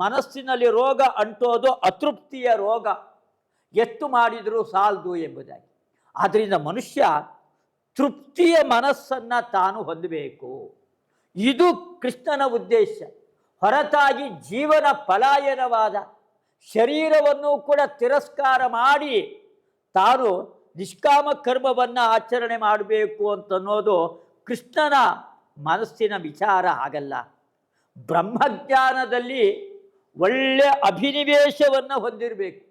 ಮನಸ್ಸಿನಲ್ಲಿ ರೋಗ ಅಂಟೋದು, ಅತೃಪ್ತಿಯ ರೋಗ. ಎಷ್ಟು ಮಾಡಿದರೂ ಸಾಲದು ಎಂಬುದಾಗಿ. ಆದ್ದರಿಂದ ಮನುಷ್ಯ ತೃಪ್ತಿಯ ಮನಸ್ಸನ್ನು ತಾನು ಹೊಂದಬೇಕು. ಇದು ಕೃಷ್ಣನ ಉದ್ದೇಶ. ಹೊರತಾಗಿ ಜೀವನ ಪಲಾಯನವಾದ ಶರೀರವನ್ನು ಕೂಡ ತಿರಸ್ಕಾರ ಮಾಡಿ ತಾನು ನಿಷ್ಕಾಮ ಕರ್ಮವನ್ನು ಆಚರಣೆ ಮಾಡಬೇಕು ಅಂತನ್ನೋದು ಕೃಷ್ಣನ ಮನಸ್ಸಿನ ವಿಚಾರ ಆಗಲ್ಲ. ಬ್ರಹ್ಮಜ್ಞಾನದಲ್ಲಿ ಒಳ್ಳೆಯ ಅಭಿನಿವೇಶವನ್ನು ಹೊಂದಿರಬೇಕು.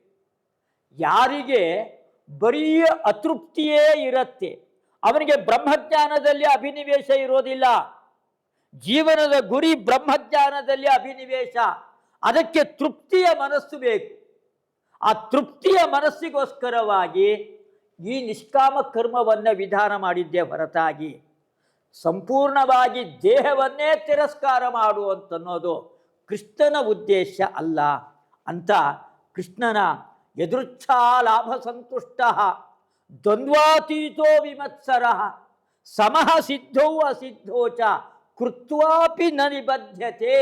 ಯಾರಿಗೆ ಬರೀ ಅತೃಪ್ತಿಯೇ ಇರುತ್ತೆ ಅವನಿಗೆ ಬ್ರಹ್ಮಜ್ಞಾನದಲ್ಲಿ ಅಭಿನಿವೇಶ ಇರೋದಿಲ್ಲ. ಜೀವನದ ಗುರಿ ಬ್ರಹ್ಮಜ್ಞಾನದಲ್ಲಿ ಅಭಿನಿವೇಶ. ಅದಕ್ಕೆ ತೃಪ್ತಿಯ ಮನಸ್ಸು ಬೇಕು. ಆ ತೃಪ್ತಿಯ ಮನಸ್ಸಿಗೋಸ್ಕರವಾಗಿ ಈ ನಿಷ್ಕಾಮ ಕರ್ಮವನ್ನು ವಿಧಾನ ಮಾಡಿದ್ದೇ ಹೊರತಾಗಿ ಸಂಪೂರ್ಣವಾಗಿ ದೇಹವನ್ನೇ ತಿರಸ್ಕಾರ ಮಾಡುವಂತನ್ನೋದು ಕೃಷ್ಣನ ಉದ್ದೇಶ ಅಲ್ಲ ಅಂತ ಕೃಷ್ಣನ ಯದೃಚ್ಛಾ ಲಾಭ ಸಂತುಷ್ಟ ದ್ವಂದ್ವಾತೀತೋ ವಿಮತ್ಸರ ಸಮಃ ಸಿದ್ಧೌ ಅಸಿದ್ಧೋ ಚ ಕೃತ್ವಾಪಿ ನ ನಿಬದ್ಧತೆ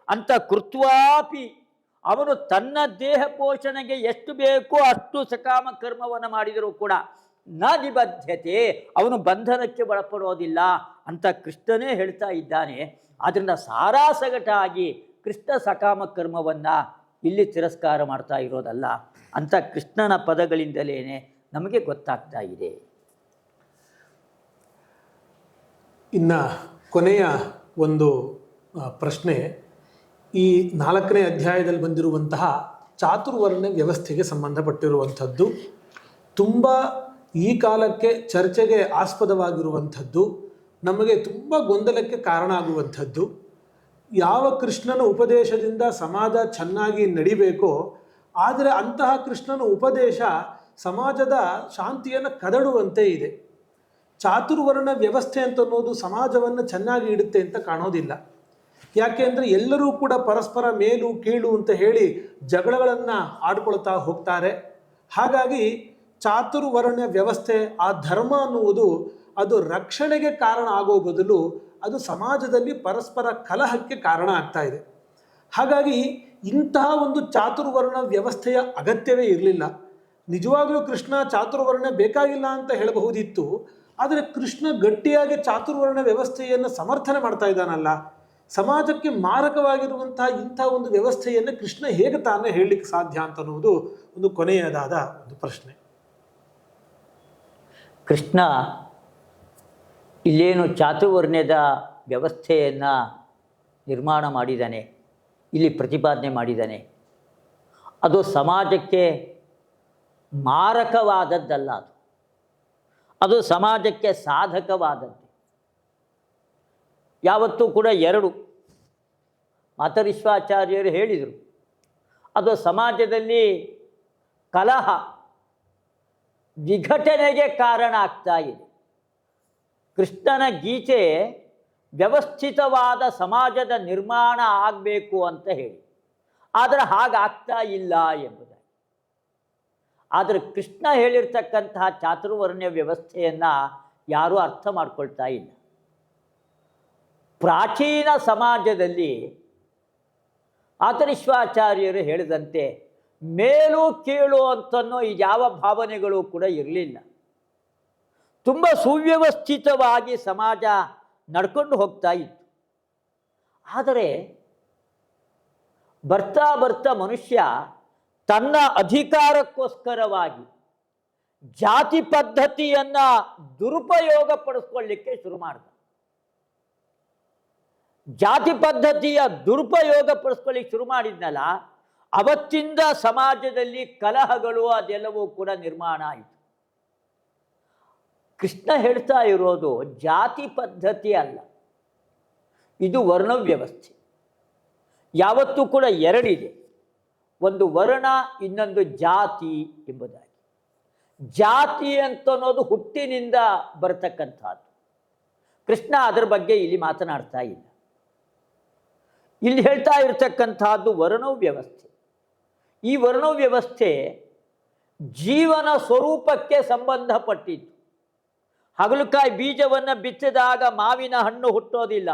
ಅಂತ ಕೃತ್ವಾಪಿ ಅವನು ತನ್ನ ದೇಹ ಪೋಷಣೆಗೆ ಎಷ್ಟು ಬೇಕೋ ಅಷ್ಟು ಸಕಾಮ ಕರ್ಮವನ್ನು ಮಾಡಿದರೂ ಕೂಡ ನ ನಿಬದ್ಧತೆ, ಅವನು ಬಂಧನಕ್ಕೆ ಒಳಪಡೋದಿಲ್ಲ ಅಂತ ಕೃಷ್ಣನೇ ಹೇಳ್ತಾ ಇದ್ದಾನೆ. ಆದ್ದರಿಂದ ಸಾರಾಸಗಟಾಗಿ ಕೃಷ್ಣ ಸಕಾಮ ಕರ್ಮವನ್ನು ಇಲ್ಲಿ ತಿರಸ್ಕಾರ ಮಾಡ್ತಾ ಇರೋದಲ್ಲ ಅಂತ ಕೃಷ್ಣನ ಪದಗಳಿಂದಲೇ ನಮಗೆ ಗೊತ್ತಾಗ್ತಾ ಇದೆ. ಇನ್ನು ಕೊನೆಯ ಒಂದು ಪ್ರಶ್ನೆ, ಈ 4ನೇ ಅಧ್ಯಾಯದಲ್ಲಿ ಬಂದಿರುವಂತಹ ಚಾತುರ್ವರ್ಣ್ಯ ವ್ಯವಸ್ಥೆಗೆ ಸಂಬಂಧಪಟ್ಟಿರುವಂಥದ್ದು. ತುಂಬ ಈ ಕಾಲಕ್ಕೆ ಚರ್ಚೆಗೆ ಆಸ್ಪದವಾಗಿರುವಂಥದ್ದು, ನಮಗೆ ತುಂಬ ಗೊಂದಲಕ್ಕೆ ಕಾರಣ ಆಗುವಂಥದ್ದು. ಯಾವ ಕೃಷ್ಣನ ಉಪದೇಶದಿಂದ ಸಮಾಜ ಚೆನ್ನಾಗಿ ನಡಿಬೇಕೋ, ಆದರೆ ಅಂತಹ ಕೃಷ್ಣನ ಉಪದೇಶ ಸಮಾಜದ ಶಾಂತಿಯನ್ನು ಕದಡುವಂತೆ ಇದೆ. ಚಾತುರ್ವರ್ಣ ವ್ಯವಸ್ಥೆ ಅಂತನ್ನೋದು ಸಮಾಜವನ್ನು ಚೆನ್ನಾಗಿ ಇಡುತ್ತೆ ಅಂತ ಕಾಣೋದಿಲ್ಲ. ಯಾಕೆ ಅಂದರೆ ಎಲ್ಲರೂ ಕೂಡ ಪರಸ್ಪರ ಮೇಲು ಕೀಳು ಅಂತ ಹೇಳಿ ಜಗಳಗಳನ್ನು ಆಡ್ಕೊಳ್ತಾ ಹೋಗ್ತಾರೆ. ಹಾಗಾಗಿ ಚಾತುರ್ವರ್ಣ ವ್ಯವಸ್ಥೆ, ಆ ಧರ್ಮ ಅನ್ನುವುದು ಅದು ರಕ್ಷಣೆಗೆ ಕಾರಣ ಆಗೋ ಬದಲು ಅದು ಸಮಾಜದಲ್ಲಿ ಪರಸ್ಪರ ಕಲಹಕ್ಕೆ ಕಾರಣ ಆಗ್ತಾ ಇದೆ. ಹಾಗಾಗಿ ಇಂತಹ ಒಂದು ಚಾತುರ್ವರ್ಣ ವ್ಯವಸ್ಥೆಯ ಅಗತ್ಯವೇ ಇರಲಿಲ್ಲ. ನಿಜವಾಗಲೂ ಕೃಷ್ಣ ಚಾತುರ್ವರ್ಣ ಬೇಕಾಗಿಲ್ಲ ಅಂತ ಹೇಳಬಹುದಿತ್ತು. ಆದರೆ ಕೃಷ್ಣ ಗಟ್ಟಿಯಾಗಿ ಚಾತುರ್ವರ್ಣ ವ್ಯವಸ್ಥೆಯನ್ನು ಸಮರ್ಥನೆ ಮಾಡ್ತಾ ಇದ್ದಾನಲ್ಲ. ಸಮಾಜಕ್ಕೆ ಮಾರಕವಾಗಿರುವಂತಹ ಇಂಥ ಒಂದು ವ್ಯವಸ್ಥೆಯನ್ನು ಕೃಷ್ಣ ಹೇಗೆ ತಾನೇ ಹೇಳಲಿಕ್ಕೆ ಸಾಧ್ಯ ಅಂತ ಅನ್ನುವುದು ಒಂದು ಕೊನೆಯದಾದ ಒಂದು ಪ್ರಶ್ನೆ. ಕೃಷ್ಣ ಇಲ್ಲೇನು ಚಾತುರ್ವರ್ಣ್ಯದ ವ್ಯವಸ್ಥೆಯನ್ನು ನಿರ್ಮಾಣ ಮಾಡಿದ್ದಾನೆ, ಇಲ್ಲಿ ಪ್ರತಿಪಾದನೆ ಮಾಡಿದ್ದಾನೆ, ಅದು ಸಮಾಜಕ್ಕೆ ಮಾರಕವಾದದ್ದಲ್ಲ. ಅದು ಸಮಾಜಕ್ಕೆ ಸಾಧಕವಾದದ್ದು. ಯಾವತ್ತೂ ಕೂಡ ಎರಡು ಮಾತರಿಶ್ವಾಚಾರ್ಯರು ಹೇಳಿದರು, ಅದು ಸಮಾಜದಲ್ಲಿ ಕಲಹ ವಿಘಟನೆಗೆ ಕಾರಣ ಆಗ್ತಾ ಇದೆ. ಕೃಷ್ಣನ ಗೀತೆ ವ್ಯವಸ್ಥಿತವಾದ ಸಮಾಜದ ನಿರ್ಮಾಣ ಆಗಬೇಕು ಅಂತ ಹೇಳಿ, ಆದರೆ ಹಾಗಾಗ್ತಾ ಇಲ್ಲ ಎಂಬುದಾಗಿ. ಆದರೆ ಕೃಷ್ಣ ಹೇಳಿರ್ತಕ್ಕಂತಹ ಚಾತುರ್ವರ್ಣ್ಯ ವ್ಯವಸ್ಥೆಯನ್ನು ಯಾರೂ ಅರ್ಥ ಮಾಡ್ಕೊಳ್ತಾ ಇಲ್ಲ. ಪ್ರಾಚೀನ ಸಮಾಜದಲ್ಲಿ ಆತರಿಶ್ವಾಚಾರ್ಯರು ಹೇಳಿದಂತೆ ಮೇಲು ಕೀಳು ಅಂತನ್ನೋ ಯಾವ ಭಾವನೆಗಳು ಕೂಡ ಇರಲಿಲ್ಲ. ತುಂಬ ಸುವ್ಯವಸ್ಥಿತವಾಗಿ ಸಮಾಜ ನಡ್ಕೊಂಡು ಹೋಗ್ತಾ ಇತ್ತು. ಆದರೆ ಬರ್ತಾ ಬರ್ತಾ ಮನುಷ್ಯ ತನ್ನ ಅಧಿಕಾರಕ್ಕೋಸ್ಕರವಾಗಿ ಜಾತಿ ಪದ್ಧತಿಯನ್ನು ದುರುಪಯೋಗ ಪಡಿಸ್ಕೊಳ್ಳಿಕ್ಕೆ ಶುರು ಮಾಡಿದ. ಜಾತಿ ಪದ್ಧತಿಯ ದುರುಪಯೋಗ ಪಡಿಸ್ಕೊಳ್ಳಿಕ್ಕೆ ಶುರು ಮಾಡಿದ್ನಲ್ಲ, ಅವತ್ತಿಂದ ಸಮಾಜದಲ್ಲಿ ಕಲಹಗಳು ಅದೆಲ್ಲವೂ ಕೂಡ ನಿರ್ಮಾಣ ಆಯಿತು. ಕೃಷ್ಣ ಹೇಳ್ತಾ ಇರೋದು ಜಾತಿ ಪದ್ಧತಿ ಅಲ್ಲ, ಇದು ವರ್ಣ ವ್ಯವಸ್ಥೆ. ಯಾವತ್ತೂ ಕೂಡ ಎರಡಿದೆ, ಒಂದು ವರ್ಣ, ಇನ್ನೊಂದು ಜಾತಿ ಎಂಬುದಾಗಿ. ಜಾತಿ ಅಂತನ್ನೋದು ಹುಟ್ಟಿನಿಂದ ಬರತಕ್ಕಂಥದ್ದು. ಕೃಷ್ಣ ಅದರ ಬಗ್ಗೆ ಇಲ್ಲಿ ಮಾತನಾಡ್ತಾ ಇಲ್ಲ. ಇಲ್ಲಿ ಹೇಳ್ತಾ ಇರತಕ್ಕಂಥದ್ದು ವರ್ಣ ವ್ಯವಸ್ಥೆ. ಈ ವರ್ಣ ವ್ಯವಸ್ಥೆ ಜೀವನ ಸ್ವರೂಪಕ್ಕೆ ಸಂಬಂಧಪಟ್ಟಿದ್ದು. ಹಾಗಲಕಾಯಿ ಬೀಜವನ್ನು ಬಿತ್ತಿದಾಗ ಮಾವಿನ ಹಣ್ಣು ಹುಟ್ಟೋದಿಲ್ಲ,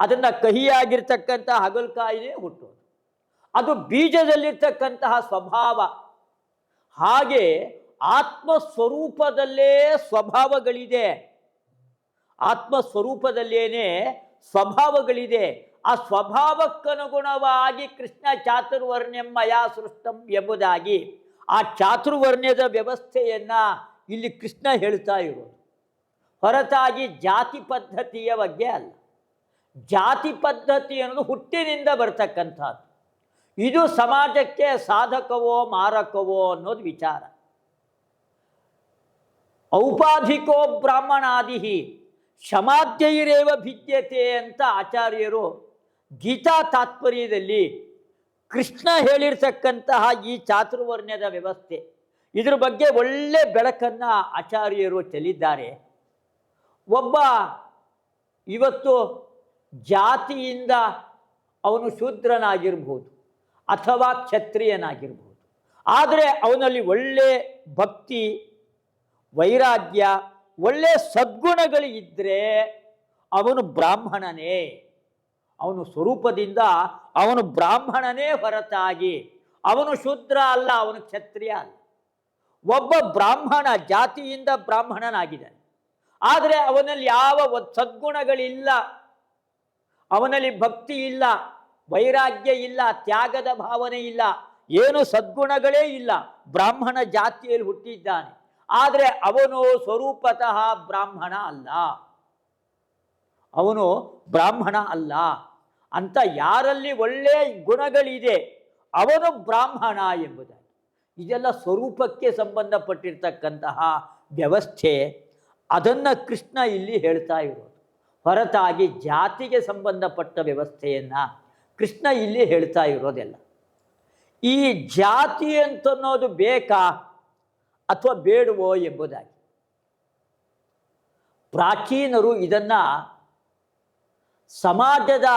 ಅದನ್ನು ಕಹಿಯಾಗಿರ್ತಕ್ಕಂಥ ಹಾಗಲಕಾಯಿನೇ ಹುಟ್ಟೋದು. ಅದು ಬೀಜದಲ್ಲಿರ್ತಕ್ಕಂತಹ ಸ್ವಭಾವ. ಹಾಗೆ ಆತ್ಮಸ್ವರೂಪದಲ್ಲೇ ಸ್ವಭಾವಗಳಿದೆ, ಆತ್ಮಸ್ವರೂಪದಲ್ಲೇನೆ ಸ್ವಭಾವಗಳಿದೆ. ಆ ಸ್ವಭಾವಕ್ಕನುಗುಣವಾಗಿ ಕೃಷ್ಣ ಚಾತುರ್ವರ್ಣ್ಯಂ ಮಯಾ ಸೃಷ್ಟಂ ಎಂಬುದಾಗಿ ಆ ಚಾತುರ್ವರ್ಣ್ಯದ ವ್ಯವಸ್ಥೆಯನ್ನು ಇಲ್ಲಿ ಕೃಷ್ಣ ಹೇಳ್ತಾ ಇರೋದು, ಹೊರತಾಗಿ ಜಾತಿ ಪದ್ಧತಿಯ ಬಗ್ಗೆ ಅಲ್ಲ. ಜಾತಿ ಪದ್ಧತಿ ಅನ್ನೋದು ಹುಟ್ಟಿನಿಂದ ಬರ್ತಕ್ಕಂಥದ್ದು. ಇದು ಸಮಾಜಕ್ಕೆ ಸಾಧಕವೋ ಮಾರಕವೋ ಅನ್ನೋದು ವಿಚಾರ. ಔಪಾಧಿಕೋ ಬ್ರಾಹ್ಮಣಾದಿ ಶಮಾದ್ಯೈರೇವ ಭಿದ್ಯತೆ ಅಂತ ಆಚಾರ್ಯರು ಗೀತಾ ತಾತ್ಪರ್ಯದಲ್ಲಿ ಕೃಷ್ಣ ಹೇಳಿರ್ತಕ್ಕಂತಹ ಈ ಚಾತುರ್ವರ್ಣ್ಯದ ವ್ಯವಸ್ಥೆ, ಇದ್ರ ಬಗ್ಗೆ ಒಳ್ಳೆ ಬೆಳಕನ್ನು ಆಚಾರ್ಯರು ಚೆಲ್ಲಿದ್ದಾರೆ. ಒಬ್ಬ ಇವತ್ತು ಜಾತಿಯಿಂದ ಅವನು ಶೂದ್ರನಾಗಿರ್ಬೋದು ಅಥವಾ ಕ್ಷತ್ರಿಯನಾಗಿರ್ಬೋದು, ಆದರೆ ಅವನಲ್ಲಿ ಒಳ್ಳೆ ಭಕ್ತಿ, ವೈರಾಗ್ಯ, ಒಳ್ಳೆ ಸದ್ಗುಣಗಳು ಇದ್ದರೆ ಅವನು ಬ್ರಾಹ್ಮಣನೇ. ಅವನು ಸ್ವರೂಪದಿಂದ ಅವನು ಬ್ರಾಹ್ಮಣನೇ ಹೊರತಾಗಿ ಅವನು ಶೂದ್ರ ಅಲ್ಲ, ಅವನು ಕ್ಷತ್ರಿಯ ಅಲ್ಲ. ಒಬ್ಬ ಬ್ರಾಹ್ಮಣ ಜಾತಿಯಿಂದ ಬ್ರಾಹ್ಮಣನಾಗಿದ್ದಾನೆ, ಆದರೆ ಅವನಲ್ಲಿ ಯಾವ ಸದ್ಗುಣಗಳಿಲ್ಲ, ಅವನಲ್ಲಿ ಭಕ್ತಿ ಇಲ್ಲ, ವೈರಾಗ್ಯ ಇಲ್ಲ, ತ್ಯಾಗದ ಭಾವನೆ ಇಲ್ಲ, ಏನು ಸದ್ಗುಣಗಳೇ ಇಲ್ಲ. ಬ್ರಾಹ್ಮಣ ಜಾತಿಯಲ್ಲಿ ಹುಟ್ಟಿದ್ದಾನೆ, ಆದರೆ ಅವನು ಸ್ವರೂಪತಃ ಬ್ರಾಹ್ಮಣ ಅಲ್ಲ, ಅವನು ಬ್ರಾಹ್ಮಣ ಅಲ್ಲ ಅಂತ. ಯಾರಲ್ಲಿ ಒಳ್ಳೆಯ ಗುಣಗಳಿದೆ ಅವನು ಬ್ರಾಹ್ಮಣ ಎಂಬುದಾಗಿ. ಇದೆಲ್ಲ ಸ್ವರೂಪಕ್ಕೆ ಸಂಬಂಧಪಟ್ಟಿರ್ತಕ್ಕಂತಹ ವ್ಯವಸ್ಥೆ. ಅದನ್ನು ಕೃಷ್ಣ ಇಲ್ಲಿ ಹೇಳ್ತಾ ಇರೋದು, ಹೊರತಾಗಿ ಜಾತಿಗೆ ಸಂಬಂಧಪಟ್ಟ ವ್ಯವಸ್ಥೆಯನ್ನು ಕೃಷ್ಣ ಇಲ್ಲಿ ಹೇಳ್ತಾ ಇರೋದೆಲ್ಲ. ಈ ಜಾತಿ ಅಂತನ್ನೋದು ಬೇಕಾ ಅಥವಾ ಬೇಡವೋ ಎಂಬುದಾಗಿ ಪ್ರಾಚೀನರು ಇದನ್ನು ಸಮಾಜದ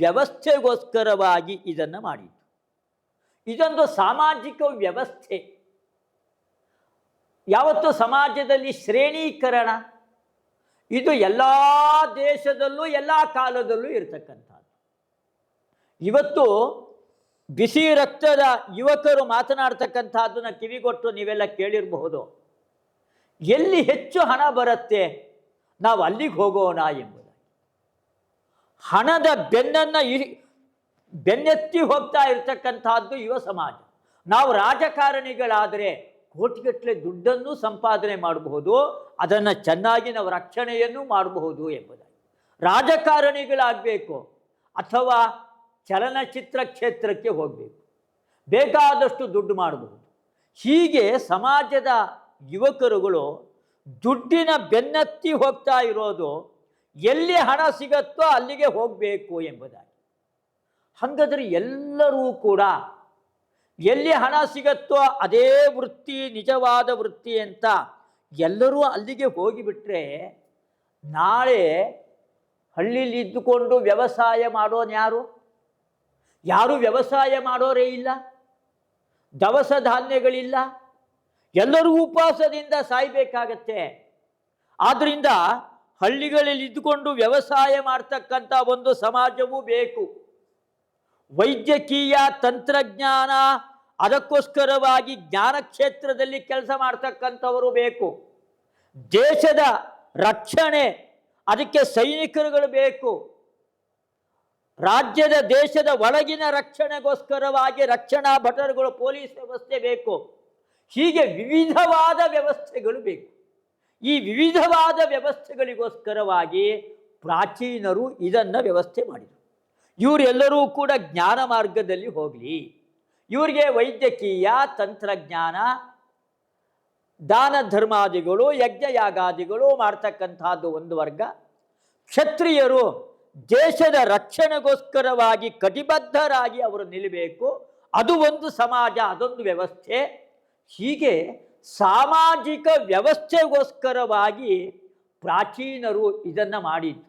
ವ್ಯವಸ್ಥೆಗೋಸ್ಕರವಾಗಿ ಇದನ್ನು ಮಾಡಿದ್ದು. ಇದೊಂದು ಸಾಮಾಜಿಕ ವ್ಯವಸ್ಥೆ. ಯಾವತ್ತು ಸಮಾಜದಲ್ಲಿ ಶ್ರೇಣೀಕರಣ ಇದು ಎಲ್ಲ ದೇಶದಲ್ಲೂ ಎಲ್ಲ ಕಾಲದಲ್ಲೂ ಇರತಕ್ಕಂಥದ್ದು. ಇವತ್ತು ಬಿಸಿ ರಕ್ತದ ಯುವಕರು ಮಾತನಾಡ್ತಕ್ಕಂಥದ್ದನ್ನ ಕಿವಿಗೊಟ್ಟು ನೀವೆಲ್ಲ ಕೇಳಿರಬಹುದು. ಎಲ್ಲಿ ಹೆಚ್ಚು ಹಣ ಬರುತ್ತೆ ನಾವು ಅಲ್ಲಿಗೆ ಹೋಗೋಣ ಎಂಬುದಾಗಿ. ಹಣದ ಬೆನ್ನೆತ್ತಿ ಹೋಗ್ತಾ ಇರತಕ್ಕಂಥದ್ದು ಯುವ ಸಮಾಜ. ನಾವು ರಾಜಕಾರಣಿಗಳಾದರೆ ಕೋಟಿಗಟ್ಟಲೆ ದುಡ್ಡನ್ನು ಸಂಪಾದನೆ ಮಾಡಬಹುದು, ಅದನ್ನು ಚೆನ್ನಾಗಿ ನಾವು ರಕ್ಷಣೆಯನ್ನು ಮಾಡಬಹುದು ಎಂಬುದಾಗಿ. ರಾಜಕಾರಣಿಗಳಾಗಬೇಕು ಅಥವಾ ಚಲನಚಿತ್ರ ಕ್ಷೇತ್ರಕ್ಕೆ ಹೋಗಬೇಕು, ಬೇಕಾದಷ್ಟು ದುಡ್ಡು ಮಾಡಬಹುದು. ಹೀಗೆ ಸಮಾಜದ ಯುವಕರುಗಳು ದುಡ್ಡಿನ ಬೆನ್ನತ್ತಿ ಹೋಗ್ತಾ ಇರೋದು ಎಲ್ಲಿ ಹಣ ಸಿಗತ್ತೋ ಅಲ್ಲಿಗೆ ಹೋಗಬೇಕು ಎಂಬುದಾಗಿ. ಹಾಗಾದರೆ ಎಲ್ಲರೂ ಕೂಡ ಎಲ್ಲಿ ಹಣ ಸಿಗತ್ತೋ ಅದೇ ವೃತ್ತಿ ನಿಜವಾದ ವೃತ್ತಿ ಅಂತ ಎಲ್ಲರೂ ಅಲ್ಲಿಗೆ ಹೋಗಿಬಿಟ್ರೆ ನಾಳೆ ಹಳ್ಳಿಲಿ ಇದ್ದುಕೊಂಡು ವ್ಯವಸಾಯ ಮಾಡೋನು ಯಾರು? ಯಾರು ವ್ಯವಸಾಯ ಮಾಡೋರೇ ಇಲ್ಲ, ದವಸ ಧಾನ್ಯಗಳಿಲ್ಲ, ಎಲ್ಲರೂ ಉಪವಾಸದಿಂದ ಸಾಯಬೇಕಾಗತ್ತೆ. ಆದ್ದರಿಂದ ಹಳ್ಳಿಗಳಲ್ಲಿ ಇದ್ದುಕೊಂಡು ವ್ಯವಸಾಯ ಮಾಡ್ತಕ್ಕಂಥ ಒಂದು ಸಮಾಜವೂ ಬೇಕು. ವೈದ್ಯಕೀಯ ತಂತ್ರಜ್ಞಾನ ಅದಕ್ಕೋಸ್ಕರವಾಗಿ ಜ್ಞಾನ ಕ್ಷೇತ್ರದಲ್ಲಿ ಕೆಲಸ ಮಾಡ್ತಕ್ಕಂಥವರು ಬೇಕು. ದೇಶದ ರಕ್ಷಣೆ ಅದಕ್ಕೆ ಸೈನಿಕರುಗಳು ಬೇಕು. ರಾಜ್ಯದ ದೇಶದ ಒಳಗಿನ ರಕ್ಷಣೆಗೋಸ್ಕರವಾಗಿ ರಕ್ಷಣಾ ಭಟರುಗಳು, ಪೊಲೀಸ್ ವ್ಯವಸ್ಥೆ ಬೇಕು. ಹೀಗೆ ವಿವಿಧವಾದ ವ್ಯವಸ್ಥೆಗಳು ಬೇಕು. ಈ ವಿವಿಧವಾದ ವ್ಯವಸ್ಥೆಗಳಿಗೋಸ್ಕರವಾಗಿ ಪ್ರಾಚೀನರು ಇದನ್ನು ವ್ಯವಸ್ಥೆ ಮಾಡಿದರು. ಇವರೆಲ್ಲರೂ ಕೂಡ ಜ್ಞಾನ ಮಾರ್ಗದಲ್ಲಿ ಹೋಗಲಿ. ಇವರಿಗೆ ವೈದ್ಯಕೀಯ, ತಂತ್ರಜ್ಞಾನ, ದಾನ ಧರ್ಮಾದಿಗಳು, ಯಜ್ಞಯಾಗಾದಿಗಳು ಮಾಡ್ತಕ್ಕಂಥದ್ದು ಒಂದು ವರ್ಗ. ಕ್ಷತ್ರಿಯರು ದೇಶದ ರಕ್ಷಣೆಗೋಸ್ಕರವಾಗಿ ಕಟಿಬದ್ಧರಾಗಿ ಅವರು ನಿಲ್ಲಬೇಕು, ಅದು ಒಂದು ಸಮಾಜ, ಅದೊಂದು ವ್ಯವಸ್ಥೆ. ಹೀಗೆ ಸಾಮಾಜಿಕ ವ್ಯವಸ್ಥೆಗೋಸ್ಕರವಾಗಿ ಪ್ರಾಚೀನರು ಇದನ್ನು ಮಾಡಿದ್ದು.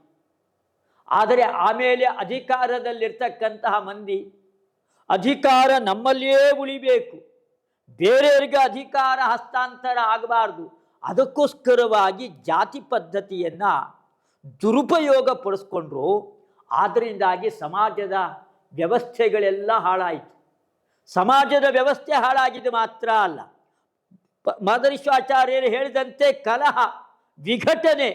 ಆದರೆ ಆಮೇಲೆ ಅಧಿಕಾರದಲ್ಲಿರ್ತಕ್ಕಂತಹ ಮಂದಿ ಅಧಿಕಾರ ನಮ್ಮಲ್ಲಿಯೇ ಉಳಿಬೇಕು, ಬೇರೆಯವರಿಗೆ ಅಧಿಕಾರ ಹಸ್ತಾಂತರ ಆಗಬಾರ್ದು, ಅದಕ್ಕೋಸ್ಕರವಾಗಿ ಜಾತಿ ಪದ್ಧತಿಯನ್ನು ದುರುಪಯೋಗ ಪಡಿಸ್ಕೊಂಡ್ರು. ಆದ್ದರಿಂದಾಗಿ ಸಮಾಜದ ವ್ಯವಸ್ಥೆಗಳೆಲ್ಲ ಹಾಳಾಯಿತು. ಸಮಾಜದ ವ್ಯವಸ್ಥೆ ಹಾಳಾಗಿದೆ ಮಾತ್ರ ಅಲ್ಲ, ಮಾದರಿಶ್ವಾಚಾರ್ಯರು ಹೇಳಿದಂತೆ ಕಲಹ, ವಿಘಟನೆ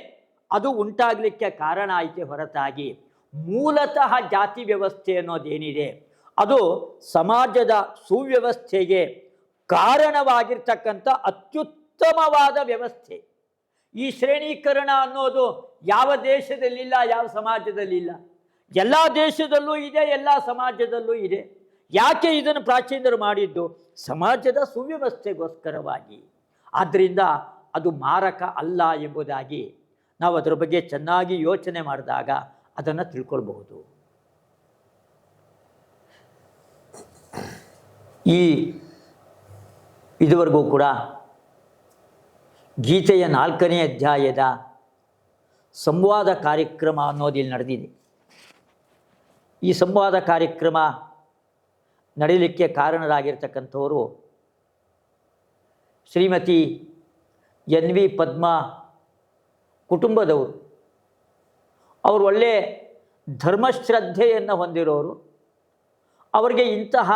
ಅದು ಉಂಟಾಗಲಿಕ್ಕೆ ಕಾರಣ ಆಯಿತೆ ಹೊರತಾಗಿ ಮೂಲತಃ ಜಾತಿ ವ್ಯವಸ್ಥೆ ಅನ್ನೋದೇನಿದೆ ಅದು ಸಮಾಜದ ಸುವ್ಯವಸ್ಥೆಗೆ ಕಾರಣವಾಗಿರ್ತಕ್ಕಂಥ ಅತ್ಯುತ್ತಮವಾದ ವ್ಯವಸ್ಥೆ. ಈ ಶ್ರೇಣೀಕರಣ ಅನ್ನೋದು ಯಾವ ದೇಶದಲ್ಲಿಲ್ಲ, ಯಾವ ಸಮಾಜದಲ್ಲಿಲ್ಲ. ಎಲ್ಲ ದೇಶದಲ್ಲೂ ಇದೆ, ಎಲ್ಲ ಸಮಾಜದಲ್ಲೂ ಇದೆ. ಯಾಕೆ ಇದನ್ನು ಪ್ರಾಚೀನರು ಮಾಡಿದ್ದು? ಸಮಾಜದ ಸುವ್ಯವಸ್ಥೆಗೋಸ್ಕರವಾಗಿ. ಆದ್ದರಿಂದ ಅದು ಮಾರಕ ಅಲ್ಲ ಎಂಬುದಾಗಿ ನಾವು ಅದರ ಬಗ್ಗೆ ಚೆನ್ನಾಗಿ ಯೋಚನೆ ಮಾಡಿದಾಗ ಅದನ್ನು ತಿಳ್ಕೊಳ್ಬಹುದು. ಇದುವರೆಗೂ ಕೂಡ ಗೀತೆಯ 4ನೇ ಅಧ್ಯಾಯದ ಸಂವಾದ ಕಾರ್ಯಕ್ರಮ ಅನ್ನೋದು ಇಲ್ಲಿ ನಡೆದಿದೆ. ಈ ಸಂವಾದ ಕಾರ್ಯಕ್ರಮ ನಡೆಯಲಿಕ್ಕೆ ಕಾರಣರಾಗಿರ್ತಕ್ಕಂಥವರು ಶ್ರೀಮತಿ ಎನ್ ವಿ ಪದ್ಮಾ ಕುಟುಂಬದವರು. ಅವರು ಒಳ್ಳೆ ಧರ್ಮಶ್ರದ್ಧೆಯನ್ನು ಹೊಂದಿರೋರು. ಅವರಿಗೆ ಇಂತಹ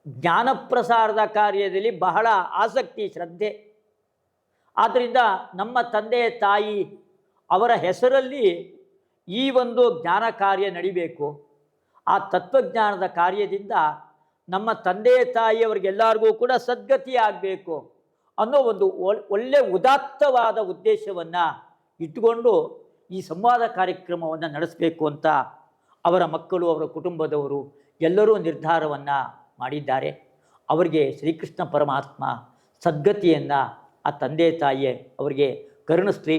ಜ್ಞಾನ ಪ್ರಸಾರದ ಕಾರ್ಯದಲ್ಲಿ ಬಹಳ ಆಸಕ್ತಿ, ಶ್ರದ್ಧೆ. ಆದ್ದರಿಂದ ನಮ್ಮ ತಂದೆ ತಾಯಿ ಅವರ ಹೆಸರಲ್ಲಿ ಈ ಒಂದು ಜ್ಞಾನ ಕಾರ್ಯ ನಡಿಬೇಕು, ಆ ತತ್ವಜ್ಞಾನದ ಕಾರ್ಯದಿಂದ ನಮ್ಮ ತಂದೆ ತಾಯಿಯವರಿಗೆಲ್ಲರಿಗೂ ಕೂಡ ಸದ್ಗತಿ ಆಗಬೇಕು ಅನ್ನೋ ಒಂದು ಒಳ್ಳೆಯ ಉದಾತ್ತವಾದ ಉದ್ದೇಶವನ್ನು ಇಟ್ಟುಕೊಂಡು ಈ ಸಂವಾದ ಕಾರ್ಯಕ್ರಮವನ್ನು ನಡೆಸಬೇಕು ಅಂತ ಅವರ ಮಕ್ಕಳು, ಅವರ ಕುಟುಂಬದವರು ಎಲ್ಲರೂ ನಿರ್ಧಾರವನ್ನು ಮಾಡಿದ್ದಾರೆ. ಅವರಿಗೆ ಶ್ರೀಕೃಷ್ಣ ಪರಮಾತ್ಮ ಸದ್ಗತಿಯನ್ನು ಆ ತಂದೆ ತಾಯಿಯೇ ಅವರಿಗೆ ಕರುಣಿಸ್ಲಿ.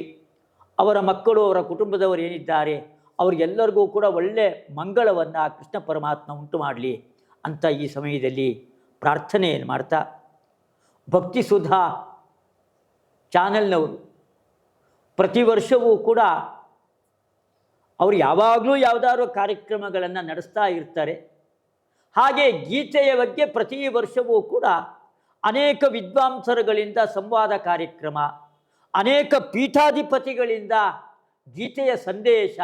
ಅವರ ಮಕ್ಕಳು, ಅವರ ಕುಟುಂಬದವರು ಏನಿದ್ದಾರೆ ಅವರಿಗೆಲ್ಲರಿಗೂ ಕೂಡ ಒಳ್ಳೆ ಮಂಗಳವನ್ನು ಕೃಷ್ಣ ಪರಮಾತ್ಮ ಉಂಟು ಮಾಡಲಿ ಅಂತ ಈ ಸಮಯದಲ್ಲಿ ಪ್ರಾರ್ಥನೆಯನ್ನು ಮಾಡ್ತಾ, ಭಕ್ತಿ ಸುಧಾ ಚಾನೆಲ್ನವರು ಪ್ರತಿ ವರ್ಷವೂ ಕೂಡ ಅವರು ಯಾವಾಗಲೂ ಯಾವುದಾದ್ರೂ ಕಾರ್ಯಕ್ರಮಗಳನ್ನು ನಡೆಸ್ತಾ ಇರ್ತಾರೆ. ಹಾಗೆ ಗೀತೆಯ ಬಗ್ಗೆ ಪ್ರತಿ ವರ್ಷವೂ ಕೂಡ ಅನೇಕ ವಿದ್ವಾಂಸರುಗಳಿಂದ ಸಂವಾದ ಕಾರ್ಯಕ್ರಮ, ಅನೇಕ ಪೀಠಾಧಿಪತಿಗಳಿಂದ ಗೀತೆಯ ಸಂದೇಶ,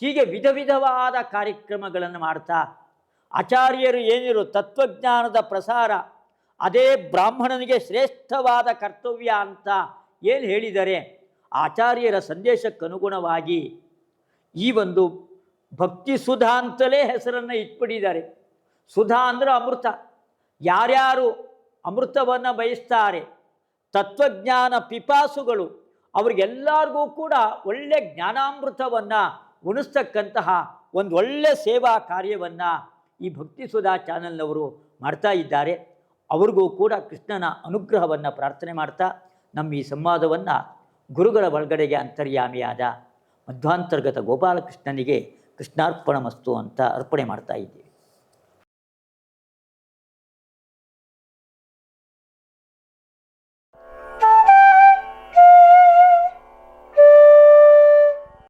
ಹೀಗೆ ವಿಧ ವಿಧವಾದ ಕಾರ್ಯಕ್ರಮಗಳನ್ನು ಮಾಡ್ತಾ ಆಚಾರ್ಯರು ಏನಿರು ತತ್ವಜ್ಞಾನದ ಪ್ರಸಾರ ಅದೇ ಬ್ರಾಹ್ಮಣನಿಗೆ ಶ್ರೇಷ್ಠವಾದ ಕರ್ತವ್ಯ ಅಂತ ಏನು ಹೇಳಿದರೆ, ಆಚಾರ್ಯರ ಸಂದೇಶಕ್ಕನುಗುಣವಾಗಿ ಈ ಒಂದು ಭಕ್ತಿ ಸುಧಾ ಅಂತಲೇ ಹೆಸರನ್ನು ಇಟ್ಬಿಟ್ಟಿದ್ದಾರೆ. ಸುಧಾ ಅಂದರೆ ಅಮೃತ. ಯಾರ್ಯಾರು ಅಮೃತವನ್ನು ಬಯಸ್ತಾರೆ, ತತ್ವಜ್ಞಾನ ಪಿಪಾಸುಗಳು, ಅವರಿಗೆಲ್ಲರಿಗೂ ಕೂಡ ಒಳ್ಳೆ ಜ್ಞಾನಾಮೃತವನ್ನು ಉಣಿಸ್ತಕ್ಕಂತಹ ಒಂದು ಒಳ್ಳೆ ಸೇವಾ ಕಾರ್ಯವನ್ನು ಈ ಭಕ್ತಿ ಸುಧಾ ಚಾನಲ್ನವರು ಮಾಡ್ತಾ ಇದ್ದಾರೆ. ಅವ್ರಿಗೂ ಕೂಡ ಕೃಷ್ಣನ ಅನುಗ್ರಹವನ್ನು ಪ್ರಾರ್ಥನೆ ಮಾಡ್ತಾ ನಮ್ಮ ಈ ಸಂವಾದವನ್ನು ಗುರುಗಳ ಒಳಗಡೆಗೆ ಅಂತರ್ಯಾಮಿಯಾದ ಮಧ್ವಾಂತರ್ಗತ ಗೋಪಾಲಕೃಷ್ಣನಿಗೆ ಕೃಷ್ಣಾರ್ಪಣ ಮಸ್ತು ಅಂತ ಅರ್ಪಣೆ ಮಾಡ್ತಾ ಇದ್ದೀವಿ.